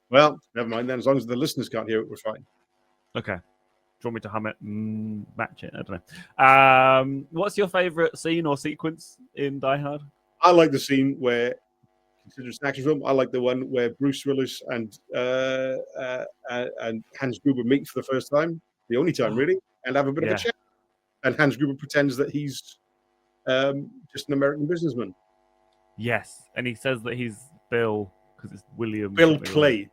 Well, never mind then. As long as the listeners can't hear it, we're fine. Okay. Do you want me to hum it and match it? I don't know. What's your favourite scene or sequence in Die Hard? I like the scene where, consider it's an action film, I like the one where Bruce Willis and Hans Gruber meet for the first time, the only time really, and have a bit of a chat. And Hans Gruber pretends that he's just an American businessman. Yes, and he says that he's Bill because it's William. Bill Clay.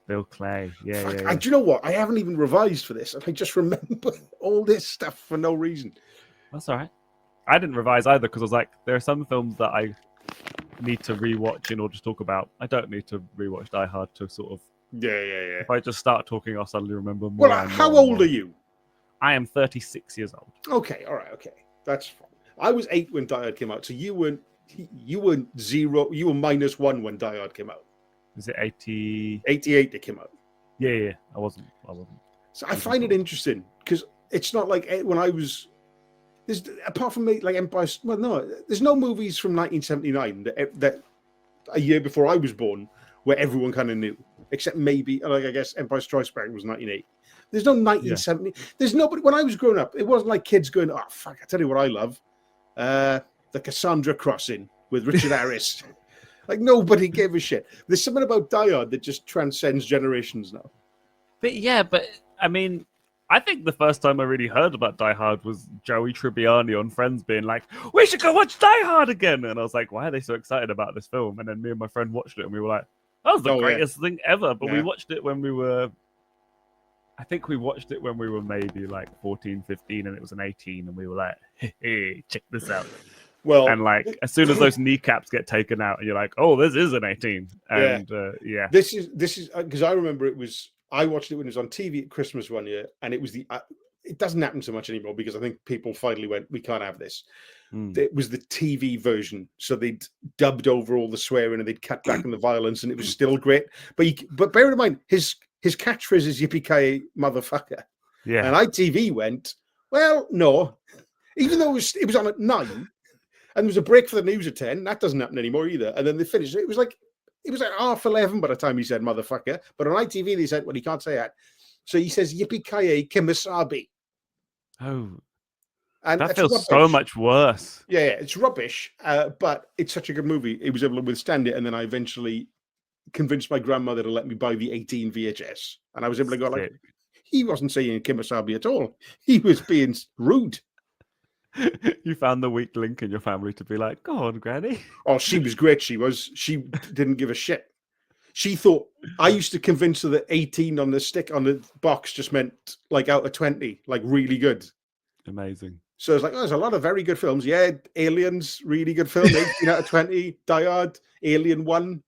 Bill Clay. Yeah. Do you know what? I haven't even revised for this. I just remember all this stuff for no reason. That's all right. I didn't revise either because I was like, there are some films that I need to rewatch in order to talk about. I don't need to rewatch Die Hard to sort of. Yeah. If I just start talking, I'll suddenly remember more. Well, how old are you? I am 36 years old. Okay, all right, okay, that's fine. I was 8 when Die Hard came out, so you weren't 0. You were -1 when Die Hard came out. Is it 88 that came out? Yeah. I wasn't. So I find it interesting because it's not like when I was. There's apart from me, like Empire. Well, no, there's no movies from 1979 that a year before I was born where everyone kind of knew, except maybe like I guess Empire Strikes Back was 1980. There's no 1970. There's nobody. When I was growing up, it wasn't like kids going, "Oh fuck, I tell you what I love, the Cassandra Crossing with Richard Harris." Like nobody gave a shit. There's something about Die Hard that just transcends generations now. But I mean, I think the first time I really heard about Die Hard was Joey Tribbiani on Friends being like, "We should go watch Die Hard again," and I was like, "Why are they so excited about this film?" And then me and my friend watched it, and we were like, "That was the greatest thing ever." But we watched it when we were. I think we watched it when we were maybe like 14, 15, and it was an 18, and we were like, "Hey, check this out." Well, and like as soon as those kneecaps get taken out, and you're like, "Oh, this is an 18." And this is because I remember I watched it when it was on TV at Christmas one year, and it was it doesn't happen so much anymore because I think people finally went, "We can't have this." It was the TV version, so they'd dubbed over all the swearing and they'd cut back on the violence, and it was still great. But bear in mind, his catchphrase is "Yippee-ki-yay, motherfucker." Yeah, and ITV went, "Well, no," even though it was on at 9. And there was a break for the news at 10. That doesn't happen anymore either. And then they finished. It was like 11:30 by the time he said "motherfucker." But on ITV they said, "Well, he can't say that." So he says "Yippee-ki-yay, Kimasabi." Oh, and that feels so much worse. Yeah, it's rubbish. But it's such a good movie. It was able to withstand it. And then I eventually convinced my grandmother to let me buy the 18 VHS. And I was able to go like, he wasn't saying Kimasabi at all. He was being rude. You found the weak link in your family to be like, "Go on, Granny." Oh, she was great. She didn't give a shit. She thought I used to convince her that 18 on the stick on the box just meant like out of 20, like really good. Amazing. So it's like, there's a lot of very good films. Yeah, Aliens, really good film. 18 out of 20. Die Hard, Alien 1.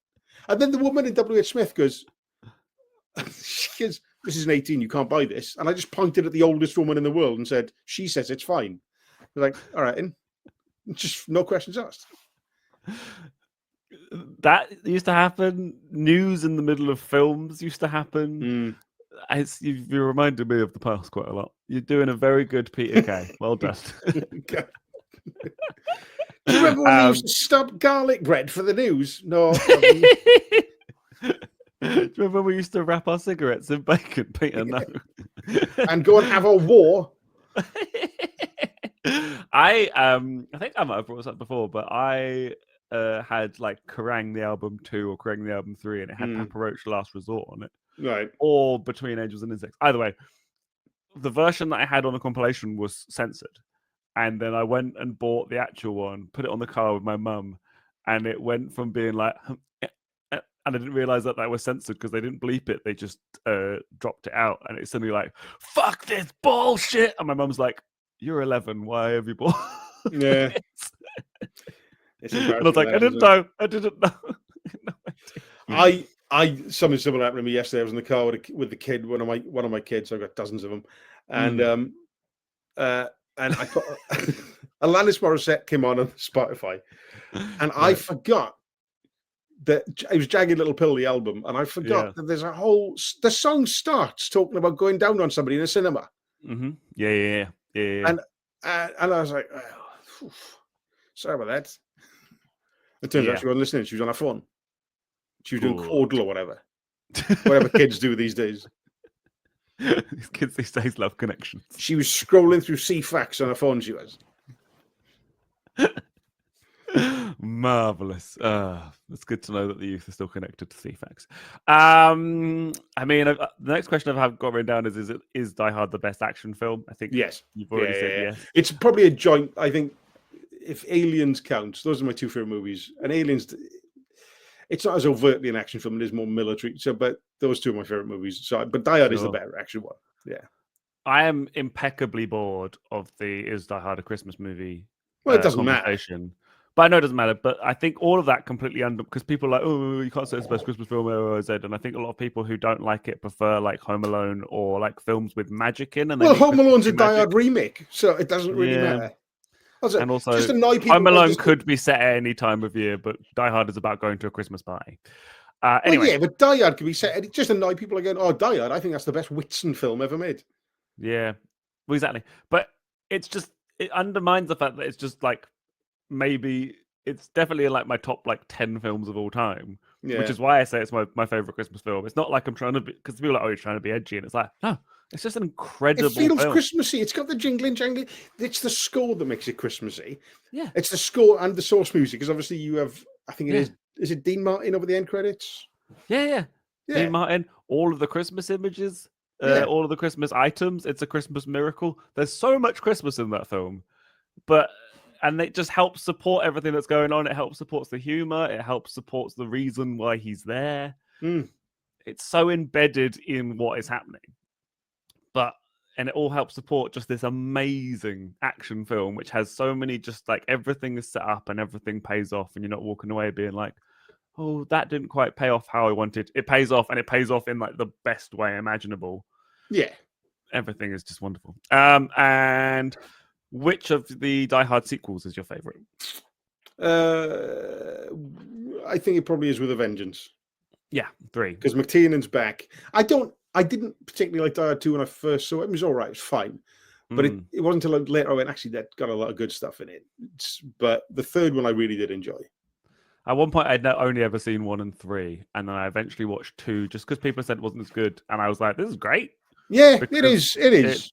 And then the woman in W.H. Smith goes, she goes, "This is an 18. You can't buy this." And I just pointed at the oldest woman in the world and said, "She says it's fine." Like, all right, and just no questions asked. That used to happen. News in the middle of films used to happen. You reminded me of the past quite a lot. You're doing a very good Peter Kay. Well done. Do you remember when we used to stop garlic bread for the news? No. Do you remember we used to wrap our cigarettes in bacon, Peter? No. And go and have a war. I think I might have brought this up before, but I had like Kerrang the album 2 or Kerrang the album 3, and it had Papa Roach Last Resort on it, right? Or Between Angels and Insects. Either way, the version that I had on the compilation was censored, and then I went and bought the actual one, put it on the car with my mum, and it went from being like, and I didn't realize that was censored because they didn't bleep it; they just dropped it out, and it's suddenly like, "Fuck this bullshit," and my mum's like, "You're 11. Why have you bought?" Yeah. And I was like, I didn't know. No, something similar happened to me yesterday. I was in the car with the kid, one of my kids. I've got dozens of them, and I got Alanis Morissette came on Spotify, and I forgot that it was Jagged Little Pill, the album, and I forgot that there's the song starts talking about going down on somebody in a cinema. Mm-hmm. Yeah. And I was like, oh, sorry about that. It turns out she wasn't listening. She was on her phone. She was doing Caudle or whatever kids do these days. These kids these days love connections. She was scrolling through CFAX on her phone. She was. Marvelous. It's good to know that the youth are still connected to CFAX. I mean, the next question I've got written down is Die Hard the best action film? I think yes. You've already said yes. It's probably a joint. I think if Aliens counts, those are my two favorite movies. And Aliens, it's not as overtly an action film; it is more military. So, but those two are my favorite movies. So, but Die Hard is the better action one. Yeah. I am impeccably bored of the "Is Die Hard a Christmas movie?" Well, it doesn't matter. But I know it doesn't matter. But I think all of that completely because people are like, "Oh, you can't say it's the best Christmas film ever," and I think a lot of people who don't like it prefer like Home Alone or like films with magic in. And Home Alone's a Die Hard remake, so it doesn't really matter. And also, just annoy people. Home Alone could be set at any time of year, but Die Hard is about going to a Christmas party. Anyway, yeah, but Die Hard could be set. It just annoy people again. Oh, Die Hard! I think that's the best Whitson film ever made. Yeah, Well, exactly. But it undermines the fact that it's just like maybe it's definitely in like my top like 10 films of all time. Yeah. Which is why I say it's my favorite Christmas film. It's not like I'm trying to be, because people are like, oh, you're trying to be edgy, and it's like, no, it's just an incredible It feels film. Christmassy. It's got the jingling, jangling. It's the score that makes it Christmassy. Yeah. It's the score and the source music, because obviously you have, I think it Yeah. is it Dean Martin over the end credits? Yeah. Yeah. Dean Martin, all of the Christmas images, Yeah. all of the Christmas items. It's a Christmas miracle. There's so much Christmas in that film, and it just helps support everything that's going on. It helps supports the humor. It helps supports the reason why he's there. Mm. It's so embedded in what is happening, and it all helps support just this amazing action film, which has so many, just like everything is set up and everything pays off, and you're not walking away being like, oh, that didn't quite pay off how I wanted. It pays off, and it pays off in like the best way imaginable. Yeah. Everything is just wonderful. And which of the Die Hard sequels is your favorite? I think it probably is With a Vengeance, Yeah, 3. because McTiernan's back. I didn't particularly like Die Hard 2 when I first saw it. It was all right, it was fine. But it wasn't until later I went, actually, that got a lot of good stuff in it. But the third one I really did enjoy. At one point, I'd only ever seen 1 and 3, and then I eventually watched 2 just because people said it wasn't as good, and I was like, this is great. Yeah, Because it is. It is.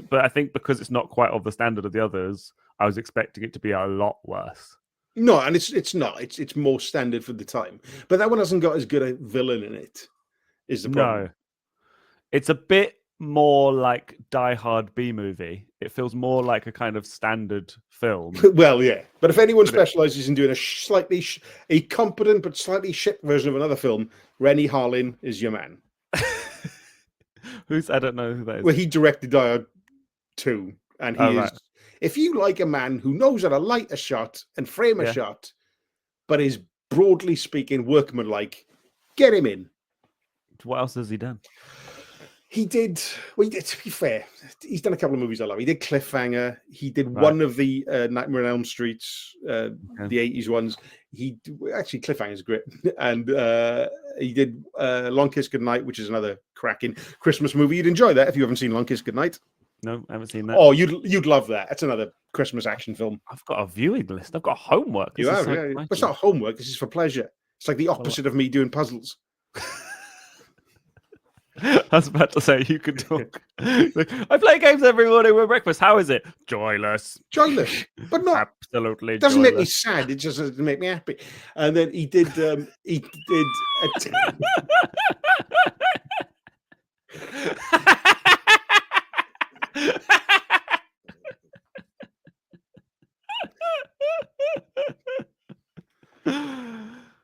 But I think because it's not quite of the standard of the others, I was expecting it to be a lot worse. No, and it's not. It's more standard for the time. But that one hasn't got as good a villain in it, is the problem. No. It's a bit more like Die Hard B movie. It feels more like a kind of standard film. Well, yeah. But if anyone specializes in doing a competent but slightly shit version of another film, Rennie Harlin is your man. I don't know who that is. Well, he directed Die Hard 2, and he is. Right. If you like a man who knows how to light a shot and frame a shot, but is broadly speaking workmanlike, get him in. What else has he done? He did. To be fair, he's done a couple of movies I love. He did Cliffhanger. He did one of the Nightmare on Elm Streets, the 80s ones. Actually, Cliffhanger's great. And he did Long Kiss Goodnight, which is another cracking Christmas movie. You'd enjoy that if you haven't seen Long Kiss Goodnight. No, I haven't seen that. Oh, you'd love that. That's another Christmas action film. I've got a viewing list. I've got homework. You have, yeah. But it's not homework. This is for pleasure. It's like the opposite of me doing puzzles. I was about to say, you could talk. I play games every morning with breakfast. How is it? Joyless. Joyless, but not absolutely. It doesn't joyless. make me sad. It just doesn't make me happy. And then he did.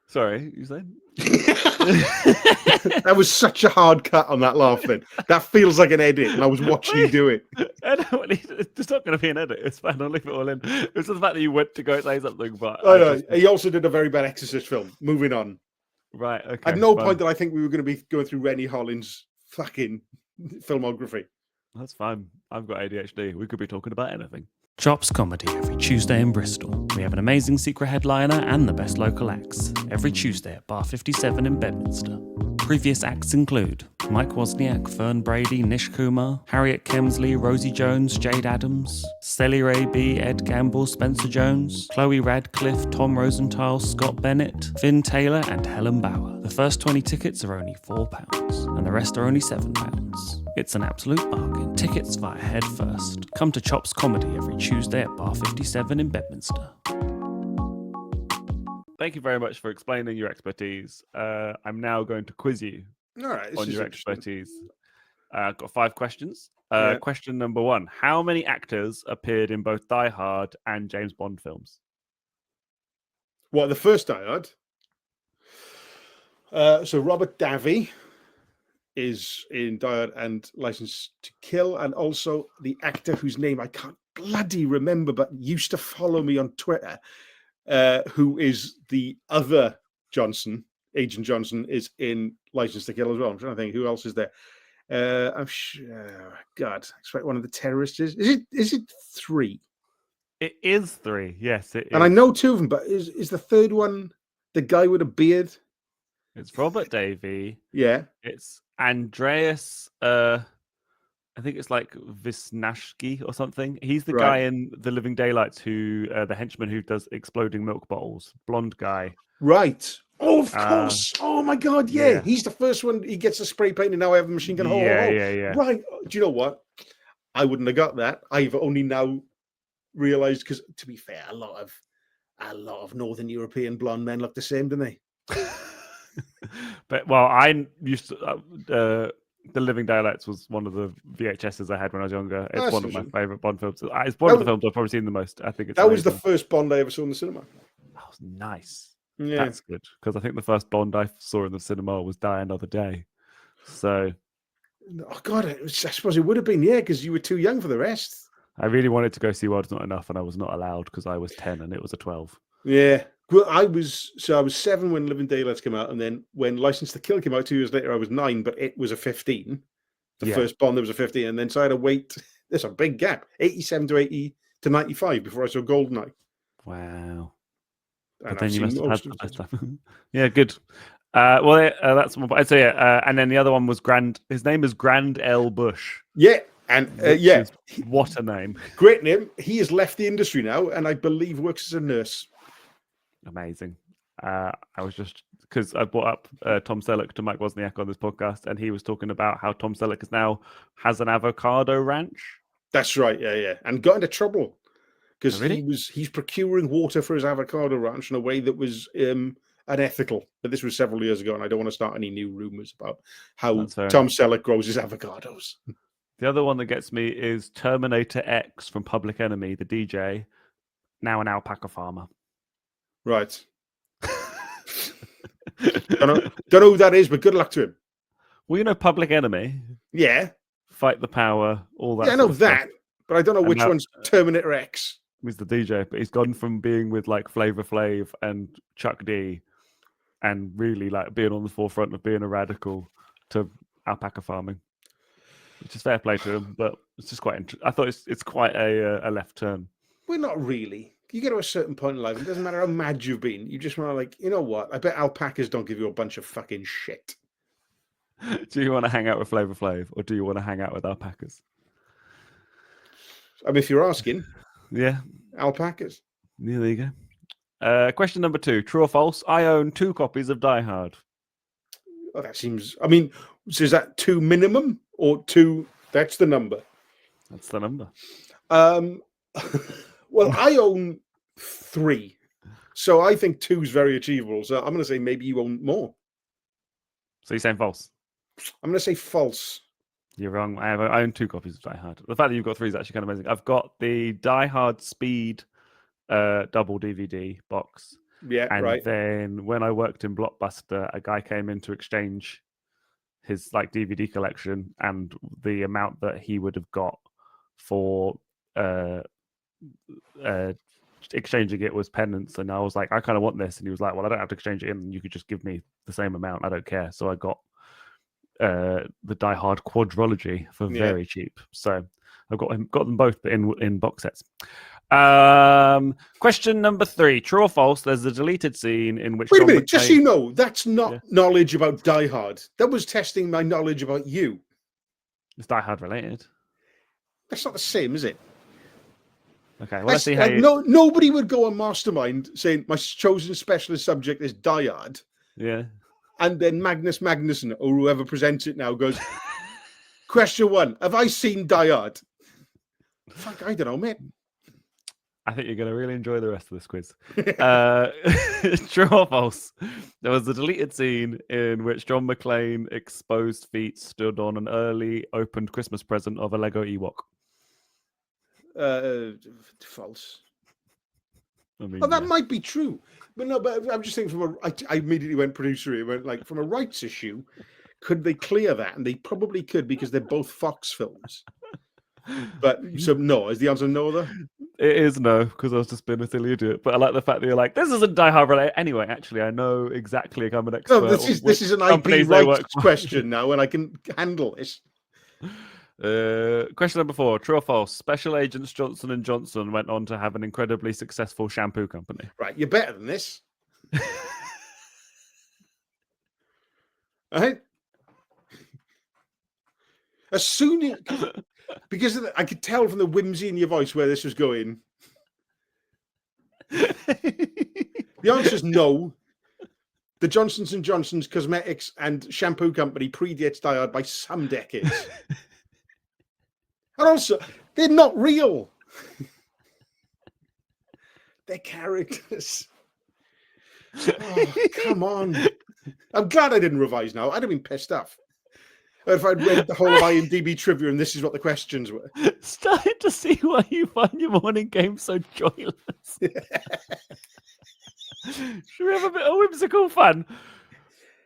Sorry, you said? That was such a hard cut on that laugh then. That feels like an edit, and I was watching you do it. It's not going to be an edit. It's fine. I'll leave it all in. It's just the fact that you went to go say something, but... I know. He also did a very bad Exorcist film. Moving on. Right, okay. At no point did I think we were going to be going through Rennie Harlin's fucking filmography. That's fine. I've got ADHD. We could be talking about anything. Chops Comedy every Tuesday in Bristol. We have an amazing secret headliner and the best local acts. Every Tuesday at Bar 57 in Bedminster. Previous acts include Mike Wozniak, Fern Brady, Nish Kumar, Harriet Kemsley, Rosie Jones, Jade Adams, Sally Ray B, Ed Gamble, Spencer Jones, Chloe Radcliffe, Tom Rosenthal, Scott Bennett, Finn Taylor and Helen Bauer. The first 20 tickets are only £4 and the rest are only £7. It's an absolute bargain. Tickets via Head First. Come to Chops Comedy every Tuesday at Bar 57 in Bedminster. Thank you very much for explaining your expertise. I'm now going to quiz you All right, on your expertise. I've got 5 questions. Question number 1. How many actors appeared in both Die Hard and James Bond films? What, the first Die Hard? So Robert Davi is in Die Hard and License to Kill, and also the actor whose name I can't bloody remember, but used to follow me on Twitter, who is the other Johnson, Agent Johnson, is in License to Kill as well. I'm trying to think who else is there. I'm sure. God, I expect one of the terrorists is. Is it 3? It is 3. Yes, it is. And I know 2 of them, but is the third one the guy with a beard? It's Robert Davey. Yeah. It's Andreas. I think it's like Visnashki or something. He's the Right. guy in The Living Daylights who, the henchman who does exploding milk bottles. Blonde guy. Right. Oh, of Uh, course. Oh my God. Yeah. yeah. He's the first one. He gets a spray paint and now I have a machine gun. Yeah. Right. Do you know what? I wouldn't have got that. I've only now realized, because to be fair, a lot of Northern European blonde men look the same, don't they? But well, I used to. The Living Daylights was one of the VHSs I had when I was younger. It's That's one of my awesome. favorite Bond films. It's one of the films I've probably seen the most. I think it's That was the amazing. first Bond I ever saw in the cinema. That was nice. Yeah. That's good, because I think the first Bond I saw in the cinema was Die Another Day. So Oh God, I suppose it would have been, yeah, because you were too young for the rest. I really wanted to go see World's Not Enough, and I was not allowed because I was 10 and it was a 12. Yeah. Well, I was 7 when Living Daylights came out, and then when License to Kill came out 2 years later, I was 9, but it was a 15. The Yeah. first Bond, there was a 15, and then so I had to wait. There's a big gap, 87 to 80 to 95 before I saw Goldeneye. Wow. And But then you must have had most the of best them. stuff. Yeah, good. That's one. I'd say, and then the other one was Grand. His name is Grand L. Bush. Yeah, and which yeah, is- what a name! great name. He has left the industry now, and I believe works as a nurse. Amazing. I was just because I brought up Tom Selleck to Mike Wozniak on this podcast, and he was talking about how Tom Selleck has an avocado ranch. That's right. Yeah, and got into trouble because Oh, really? he's procuring water for his avocado ranch in a way that was unethical. But this was several years ago, and I don't want to start any new rumors about how That's fair Tom Selleck grows his avocados. The other one that gets me is Terminator X from Public Enemy, the DJ, now an alpaca farmer. Right. don't know who that is, but good luck to him. Well, you know Public Enemy, Yeah, Fight the Power, all that. yeah, I know sort of stuff. that, but I don't know And which now- one's Terminator X. He's the DJ, but he's gone from being with like Flavor Flav and Chuck D, and really like being on the forefront of being a radical, to alpaca farming, which is fair play to him. But it's just quite. I thought it's quite a left turn. Well, not really. You get to a certain point in life, it doesn't matter how mad you've been. You just want to, like, you know what? I bet alpacas don't give you a bunch of fucking shit. Do you want to hang out with Flavor Flav, or do you want to hang out with alpacas? I mean, if you're asking, Yeah, alpacas. yeah, there you go. Question number 2: True or false? I own 2 copies of Die Hard. Oh, that seems. I mean, so is that 2 minimum or 2? That's the number. That's the number. Well, I own 3, so I think 2 is very achievable. So I'm going to say maybe you own more. So you're saying false? I'm going to say false. You're wrong. I own 2 copies of Die Hard. The fact that you've got 3 is actually kind of amazing. I've got the Die Hard Speed double DVD box. Yeah, And right. then when I worked in Blockbuster, a guy came in to exchange his like DVD collection, and the amount that he would have got for exchanging it was penance. And I was like, I kind of want this, and he was like, well, I don't have to exchange it in, you could just give me the same amount, I don't care. So I got the Die Hard quadrilogy for very cheap. So I've got them both, but in box sets. Question number 3: True or false? There's a deleted scene in which Wait a John minute, just so McClane- you know, that's not knowledge about Die Hard. That was testing my knowledge about you. It's Die Hard related. That's not the same, is it? Okay, well, let's see how Like, you... nobody would go on Mastermind saying my chosen specialist subject is Die Hard, Yeah. and then Magnus Magnuson or whoever presents it now goes, question 1, have I seen Die Hard? Fuck, I don't know, mate. I think you're going to really enjoy the rest of this quiz. True or false? There was a deleted scene in which John McClane exposed feet stood on an early opened Christmas present of a Lego Ewok. False. I mean, Oh, that yeah. might be true, but no. But I'm just thinking I immediately went producer. It went like from a rights issue. Could they clear that? And they probably could because they're both Fox films. But so no, is the answer no? Though It is no, because I was just being a silly idiot. But I like the fact that you're like, this isn't Die Hard related. Anyway, actually, I know exactly. Like, I'm an expert. no, this is an IP rights question now, and I can handle this. Question number 4: True or false? Special Agents Johnson and Johnson went on to have an incredibly successful shampoo company. Right, you're better than this. All right. As soon as Because I could tell from the whimsy in your voice where this was going. The answer is no. The Johnson's & Johnson's cosmetics and shampoo company predates Die Hard by some decades. And also, they're not real. They're characters. Oh, come on. I'm glad I didn't revise now. I'd have been pissed off. If I'd read the whole of IMDb trivia and this is what the questions were. Starting to see why you find your morning game so joyless. Should we have a bit of whimsical fun?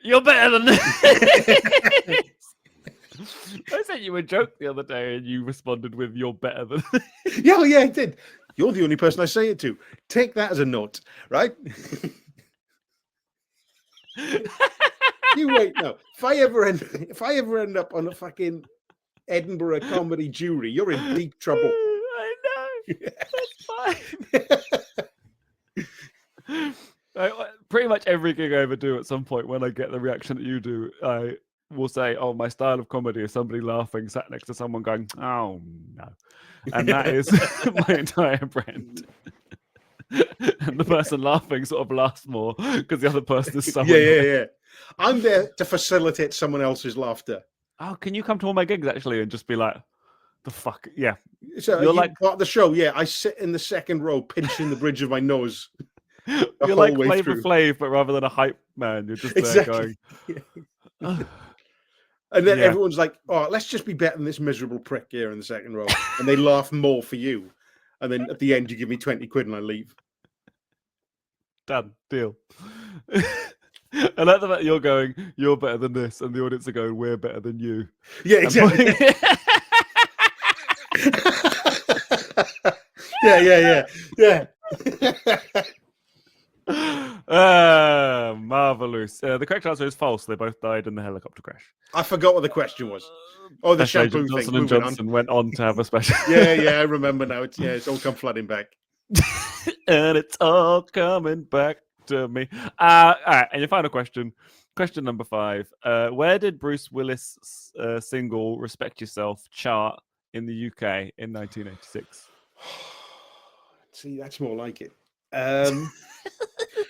You're better than this. I sent you a joke the other day and you responded with "You're better than this." Yeah, well, yeah, I did. You're the only person I say it to. Take that as a note, right? You wait now. If I ever end up on a fucking Edinburgh comedy jury, you're in deep trouble. I know. That's fine. Pretty much every gig I ever do, at some point when I get the reaction that you do, I will say, "Oh, my style of comedy is somebody laughing sat next to someone going, oh no," and that is my entire brand. And the person laughing sort of laughs more because the other person is someone. Yeah. I'm there to facilitate someone else's laughter. Oh, can you come to all my gigs actually and just be like, the fuck? Yeah. So you're like part of the show. Yeah, I sit in the second row, pinching the bridge of my nose. You're like Flavor Flav, but rather than a hype man, you're just there going. And then everyone's like, "Oh, let's just be better than this miserable prick here in the second row," and they laugh more for you. And then at the end, you give me 20 quid and I leave. Done. Deal. I like the fact you're going, "You're better than this," and the audience are going, "We're better than you." Yeah, exactly. Yeah. Marvelous. The correct answer is false. They both died in the helicopter crash. I forgot what the question was. Oh, the Special shampoo Agent thing. Johnson & Johnson went on to have a special. Yeah, I remember now. It's all come flooding back. And it's all coming back to me. All right, and your final question. Question number 5. Where did Bruce Willis' single "Respect Yourself" chart in the UK in 1986? See, that's more like it.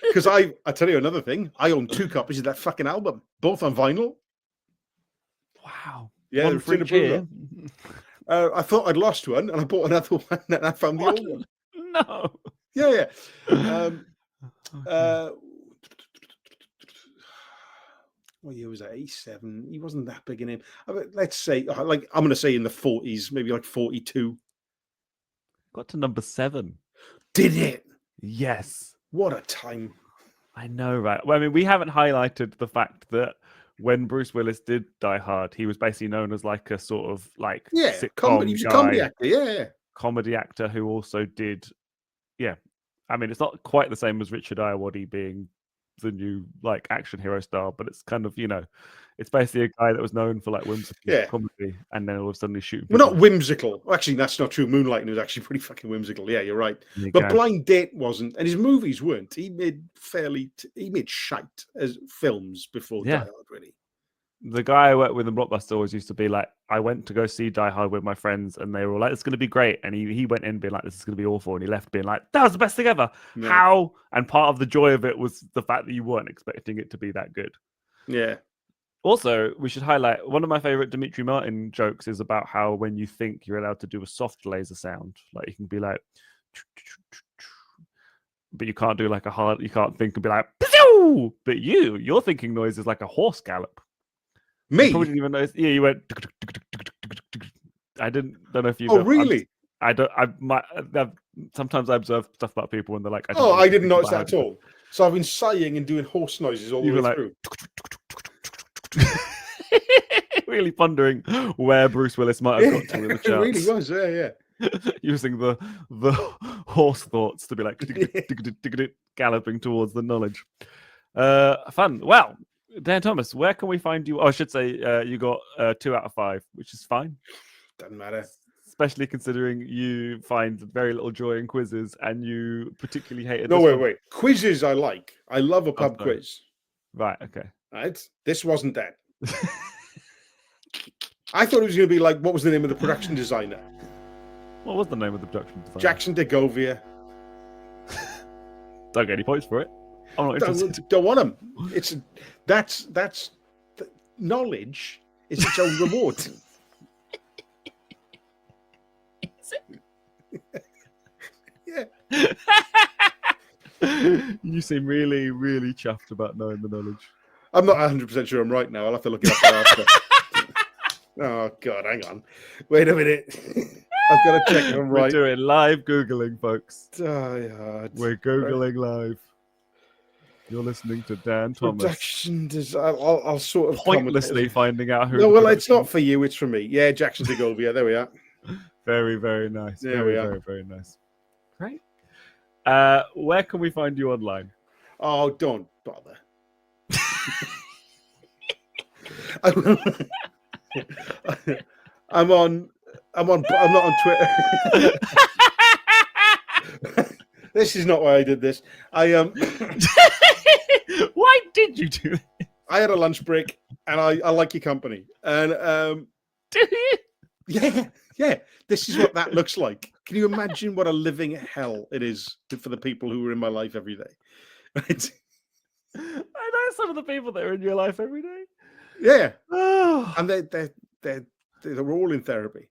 Because I tell you another thing. I own 2 copies of that fucking album, both on vinyl. Wow. Yeah, one for each year. I thought I'd lost one, and I bought another one, and I found the old one. No. Yeah. What year was that? 87. He wasn't that big a name. Let's say, I'm going to say in the 40s, maybe like 42. Got to number 7. Did it? Yes. What a time. I know, right? Well, I mean, we haven't highlighted the fact that when Bruce Willis did Die Hard, he was basically known as like a sort of like comedy. He was a comedy actor. Yeah. Comedy actor who also did, I mean, it's not quite the same as Richard Ayoade being the new like action hero star, but it's kind of, it's basically a guy that was known for like whimsical comedy, and then all of a sudden he's shooting. Well, not whimsical. Actually, that's not true. Moonlighting was actually pretty fucking whimsical. Yeah, you're right. But Blind Date wasn't, and his movies weren't. He made shite as films before Die Hard, really. The guy I worked with in Blockbuster always used to be like, I went to go see Die Hard with my friends, and they were all like, "It's going to be great," and he went in being like, "This is going to be awful," and he left being like, "That was the best thing ever." Yeah. How? And part of the joy of it was the fact that you weren't expecting it to be that good. Yeah. Also, we should highlight one of my favorite Dimitri Martin jokes is about how when you think you're allowed to do a soft laser sound, like you can be like, but you can't do like a hard, you can't think and be like, but your thinking noise is like a horse gallop. Me? You probably didn't even notice. Yeah, you went. I don't know if you. Oh, really? Sometimes I observe stuff about people and they're like, I didn't notice that at all. So I've been sighing and doing horse noises all the way through. Really pondering where Bruce Willis might have got to in the charts. It really was, yeah. Using the horse thoughts to be like galloping towards the knowledge. Fun. Well, Dan Thomas, where can we find you? Oh, I should say you got 2 out of 5, which is fine. Doesn't matter. Especially considering you find very little joy in quizzes and you particularly hated wait. Quizzes I like. I love a pub quiz. Right, okay. Right? This wasn't that. I thought it was going to be like, what was the name of the production designer? What was the name of the production designer? Jackson Degovia. Don't get any points for it. I'm not interested. Don't want him. That's knowledge is its own reward. Yeah. You seem really, really chuffed about knowing the knowledge. I'm not 100% sure I'm right now. I'll have to look it up after. Oh, God, hang on. Wait a minute. I've got to check if I'm right. We're doing live Googling, folks. Oh, yeah. We're Googling live. You're listening to Dan Thomas. Production design. I'll sort of pointlessly finding out who. No, well, it's not for you. It's for me. Yeah, Jackson Degovia. There we are. Very, very nice. There we are. Very, very nice. Great. Where can we find you online? Oh, don't bother. I'm not on Twitter. This is not why I did this. Why did you do this? I had a lunch break, and I like your company. And Do you? Yeah. This is what that looks like. Can you imagine what a living hell it is for the people who are in my life every day? Right? I know some of the people that are in your life every day. Yeah, Oh. and they're all in therapy.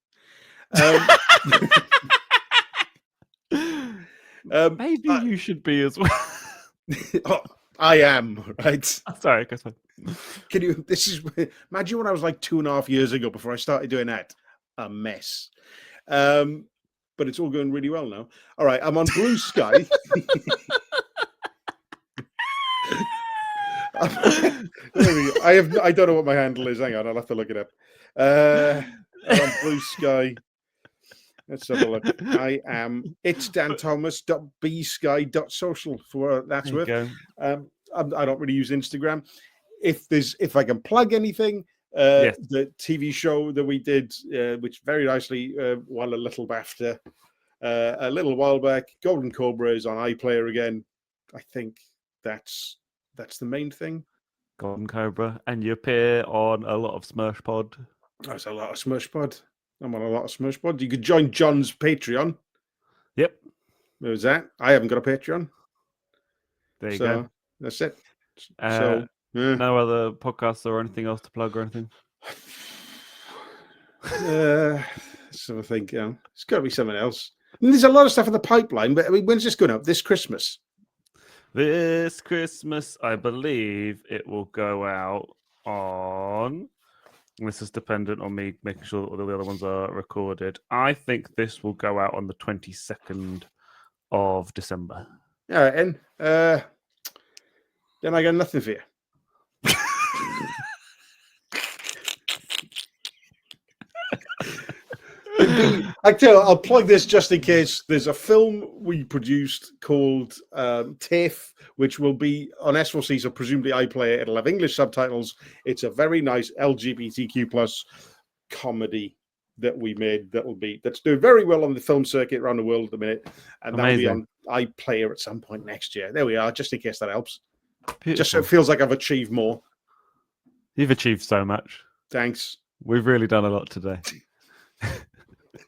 Maybe you should be as well. Oh, I am, right. Sorry, guess what? Can you? Imagine when I was like 2.5 years ago before I started doing that. A mess. But it's all going really well now. All right, I'm on Blue Sky. I don't know what my handle is. Hang on, I'll have to look it up. I'm on Blue Sky. Let's have a look. It's danthomas.bsky.social for what that's worth. I don't really use Instagram. If I can plug anything, Yes. the TV show that we did, which very nicely won a little BAFTA a little while back. Golden Cobra is on iPlayer again. I think that's the main thing. Golden Cobra, and you appear on a lot of Smirsh Pod. That's a lot of Smirsh Pod. I'm on a lot of Smirsh Pod. You could join John's Patreon. Yep. There's that. I haven't got a Patreon. There you go. That's it. No other podcasts or anything else to plug or anything? So I think it's got to be something else. And there's a lot of stuff in the pipeline, but I mean, when's this going up? This Christmas? This Christmas, I believe it will go out on. This is dependent on me making sure that all the other ones are recorded. I think this will go out on the 22nd of December. All right, and then I got nothing for you. I tell you, I'll plug this just in case. There's a film we produced called TAFE, which will be on S4C, so presumably iPlayer. It'll have English subtitles. It's a very nice LGBTQ plus comedy that we made. That's doing very well on the film circuit around the world at the minute, and that'll be on iPlayer at some point next year. There we are, just in case that helps. Beautiful. Just so it feels like I've achieved more. You've achieved so much. Thanks. We've really done a lot today.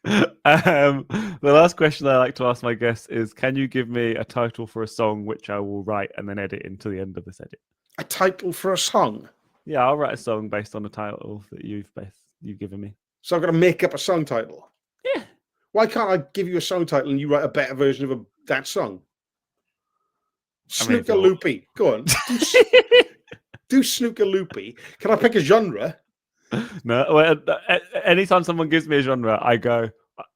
The last question I like to ask my guests is, can you give me a title for a song which I will write and then edit into the end of this edit? A title for a song? Yeah, I'll write a song based on a title that you've given me. So I've got to make up a song title? Yeah. Why can't I give you a song title and you write a better version of that song? Snooker Loopy. Go on. Do Snooker Loopy. Can I pick a genre? No. Well, anytime someone gives me a genre, I go,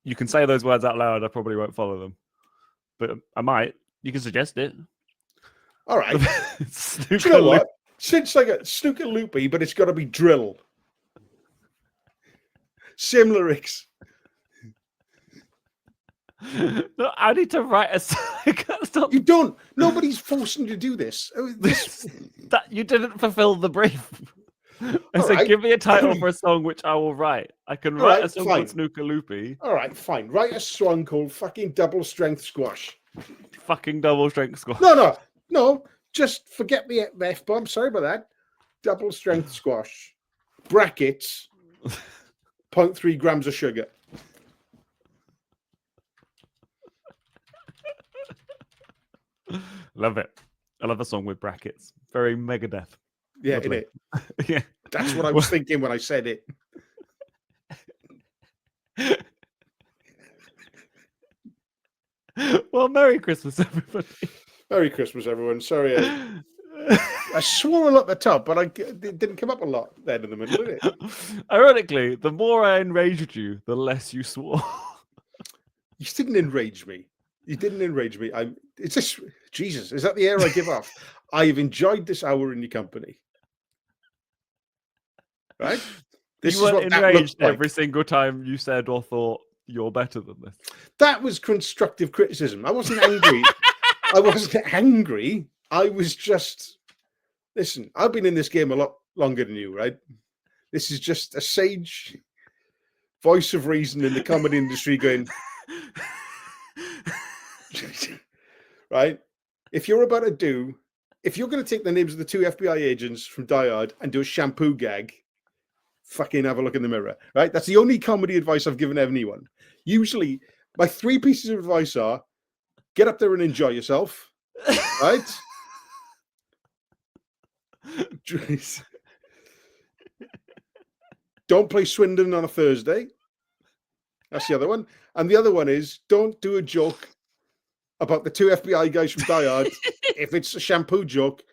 you can say those words out loud. I probably won't follow them. But I might. You can suggest it. All right. Do you know what? Since like a Snooker Loopy, but it's got to be drill. Same lyrics. No, I need to write a song. You don't. Nobody's forcing you to do this. That you didn't fulfill the brief. I said, give me a title for a song which I will write. I can write a song called Snooker Loopy. All right, fine. Write a song called fucking Double Strength Squash. Fucking Double Strength Squash. No. Just forget the F-bomb. Sorry about that. Double Strength Squash. Brackets. 0.3 grams of sugar. Love it. I love a song with brackets. Very Megadeth. Yeah, Lovely. it. Yeah. That's what I was thinking when I said it. Well, Merry Christmas, everybody. Merry Christmas, everyone. Sorry, I swore a lot at the top, but it didn't come up a lot then in the middle, did it? Ironically, the more I enraged you, the less you swore. You didn't enrage me. You didn't enrage me. It's just Jesus. Is that the air I give off? I've enjoyed this hour in your company. Right? This You is weren't what that looks enraged like. every single time you said or thought you're better than this. That was constructive criticism. I wasn't angry. I wasn't angry. I was just listen. I've been in this game a lot longer than you, right? This is just a sage voice of reason in the comedy industry going. Right? If you're going to take the names of the 2 FBI agents from Die Hard and do a shampoo gag, fucking have a look in the mirror, right? That's the only comedy advice I've given anyone. Usually, my 3 pieces of advice are: get up there and enjoy yourself, right? Don't play Swindon on a Thursday. That's the other one. And the other one is don't do a joke about the 2 FBI guys from Die Hard. If it's a shampoo joke,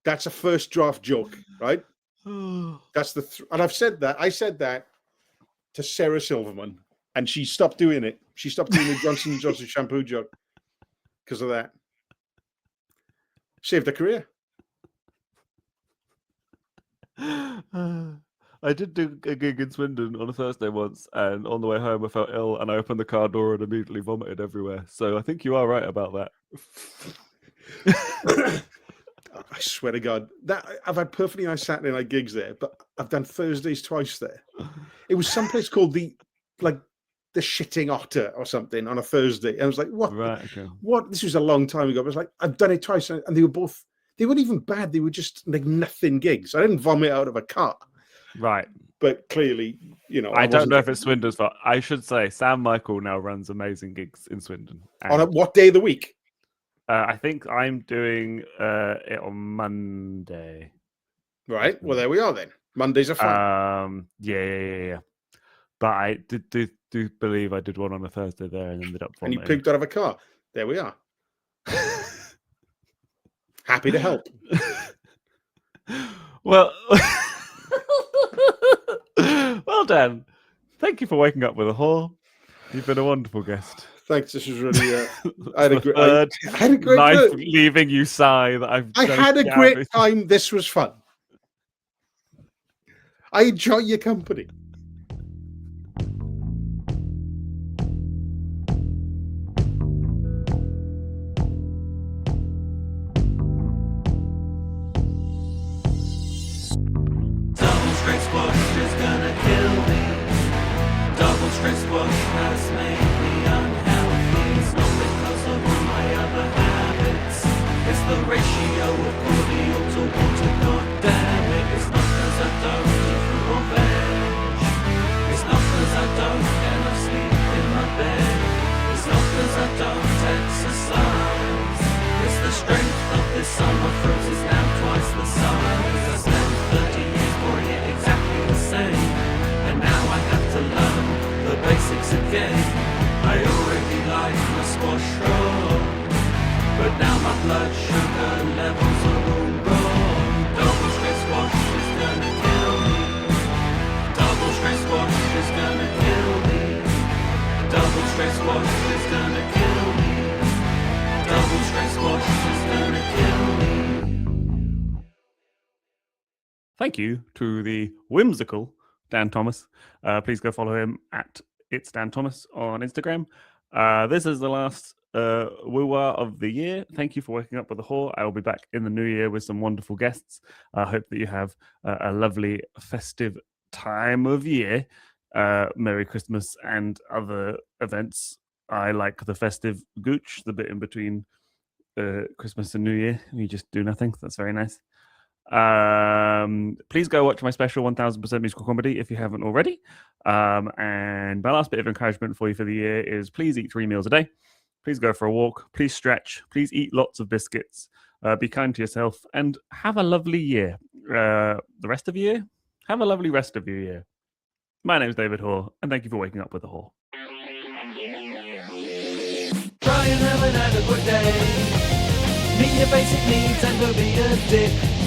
that's a first draft joke, right? That's and I've said that. I said that to Sarah Silverman, and she stopped doing it. She stopped doing the Johnson & Johnson shampoo joke because of that. Saved her career. I did do a gig in Swindon on a Thursday once, and on the way home I felt ill, and I opened the car door and immediately vomited everywhere. So I think you are right about that. I swear to God, that I've had perfectly nice Saturday night gigs there, but I've done Thursdays twice there. It was someplace called the Shitting Otter or something on a Thursday. And I was like, what? Right, okay. What? This was a long time ago. I was like, I've done it twice, and they weren't even bad. They were just like nothing gigs. I didn't vomit out of a car. Right. But clearly, I don't know if it's Swindon's fault. I should say Sam Michael now runs amazing gigs in Swindon. On what day of the week? I think I'm doing it on Monday. Right. Well, there we are then. Mondays are fun. Yeah. But I do believe I did one on a Thursday there and ended up vomiting. And you pooped out of a car. There we are. Happy to help. Well, well, Dan, thank you for waking up with a whore. You've been a wonderful guest. Thanks. This was really. I had a great knife leaving you sigh that I had a great time. This was fun. I enjoy your company. Double straight squash is gonna kill me. Double straight squash has made me unhealthy. It's not because of all my other habits. It's the ratio of cordial to water. God damn it! It's not because I don't eat fruit or veg. It's not because I don't get enough sleep in my bed. It's not because I don't exercise. It's the strength of this summer fruit is now twice the size. I spent 30 years pouring it exactly the same, and now I have to learn the basics again. I already like my squash roll, but now my blood sugar levels are all wrong. Double straight squash is gonna kill me. Double straight squash is gonna kill me. Double straight squash is gonna kill me. Double straight squash is gonna kill me. Thank you to the whimsical Dan Thomas. Please go follow him at It's Dan Thomas on Instagram. This is the last WUWAH of the year. Thank you for waking up with a whore. I will be back in the new year with some wonderful guests. I hope that you have a lovely festive time of year. Merry Christmas and other events. I like the festive gooch, the bit in between Christmas and New Year. You just do nothing. That's very nice. Please go watch my special 1000% musical comedy if you haven't already. And my last bit of encouragement for you for the year is please eat 3 meals a day. Please go for a walk. Please stretch. Please eat lots of biscuits. Be kind to yourself and have a lovely year. The rest of the year, have a lovely rest of your year. My name's David Hoare, and thank you for waking up with a Hoare. Try and have an adequate day. Meet your basic needs and don't be a dick.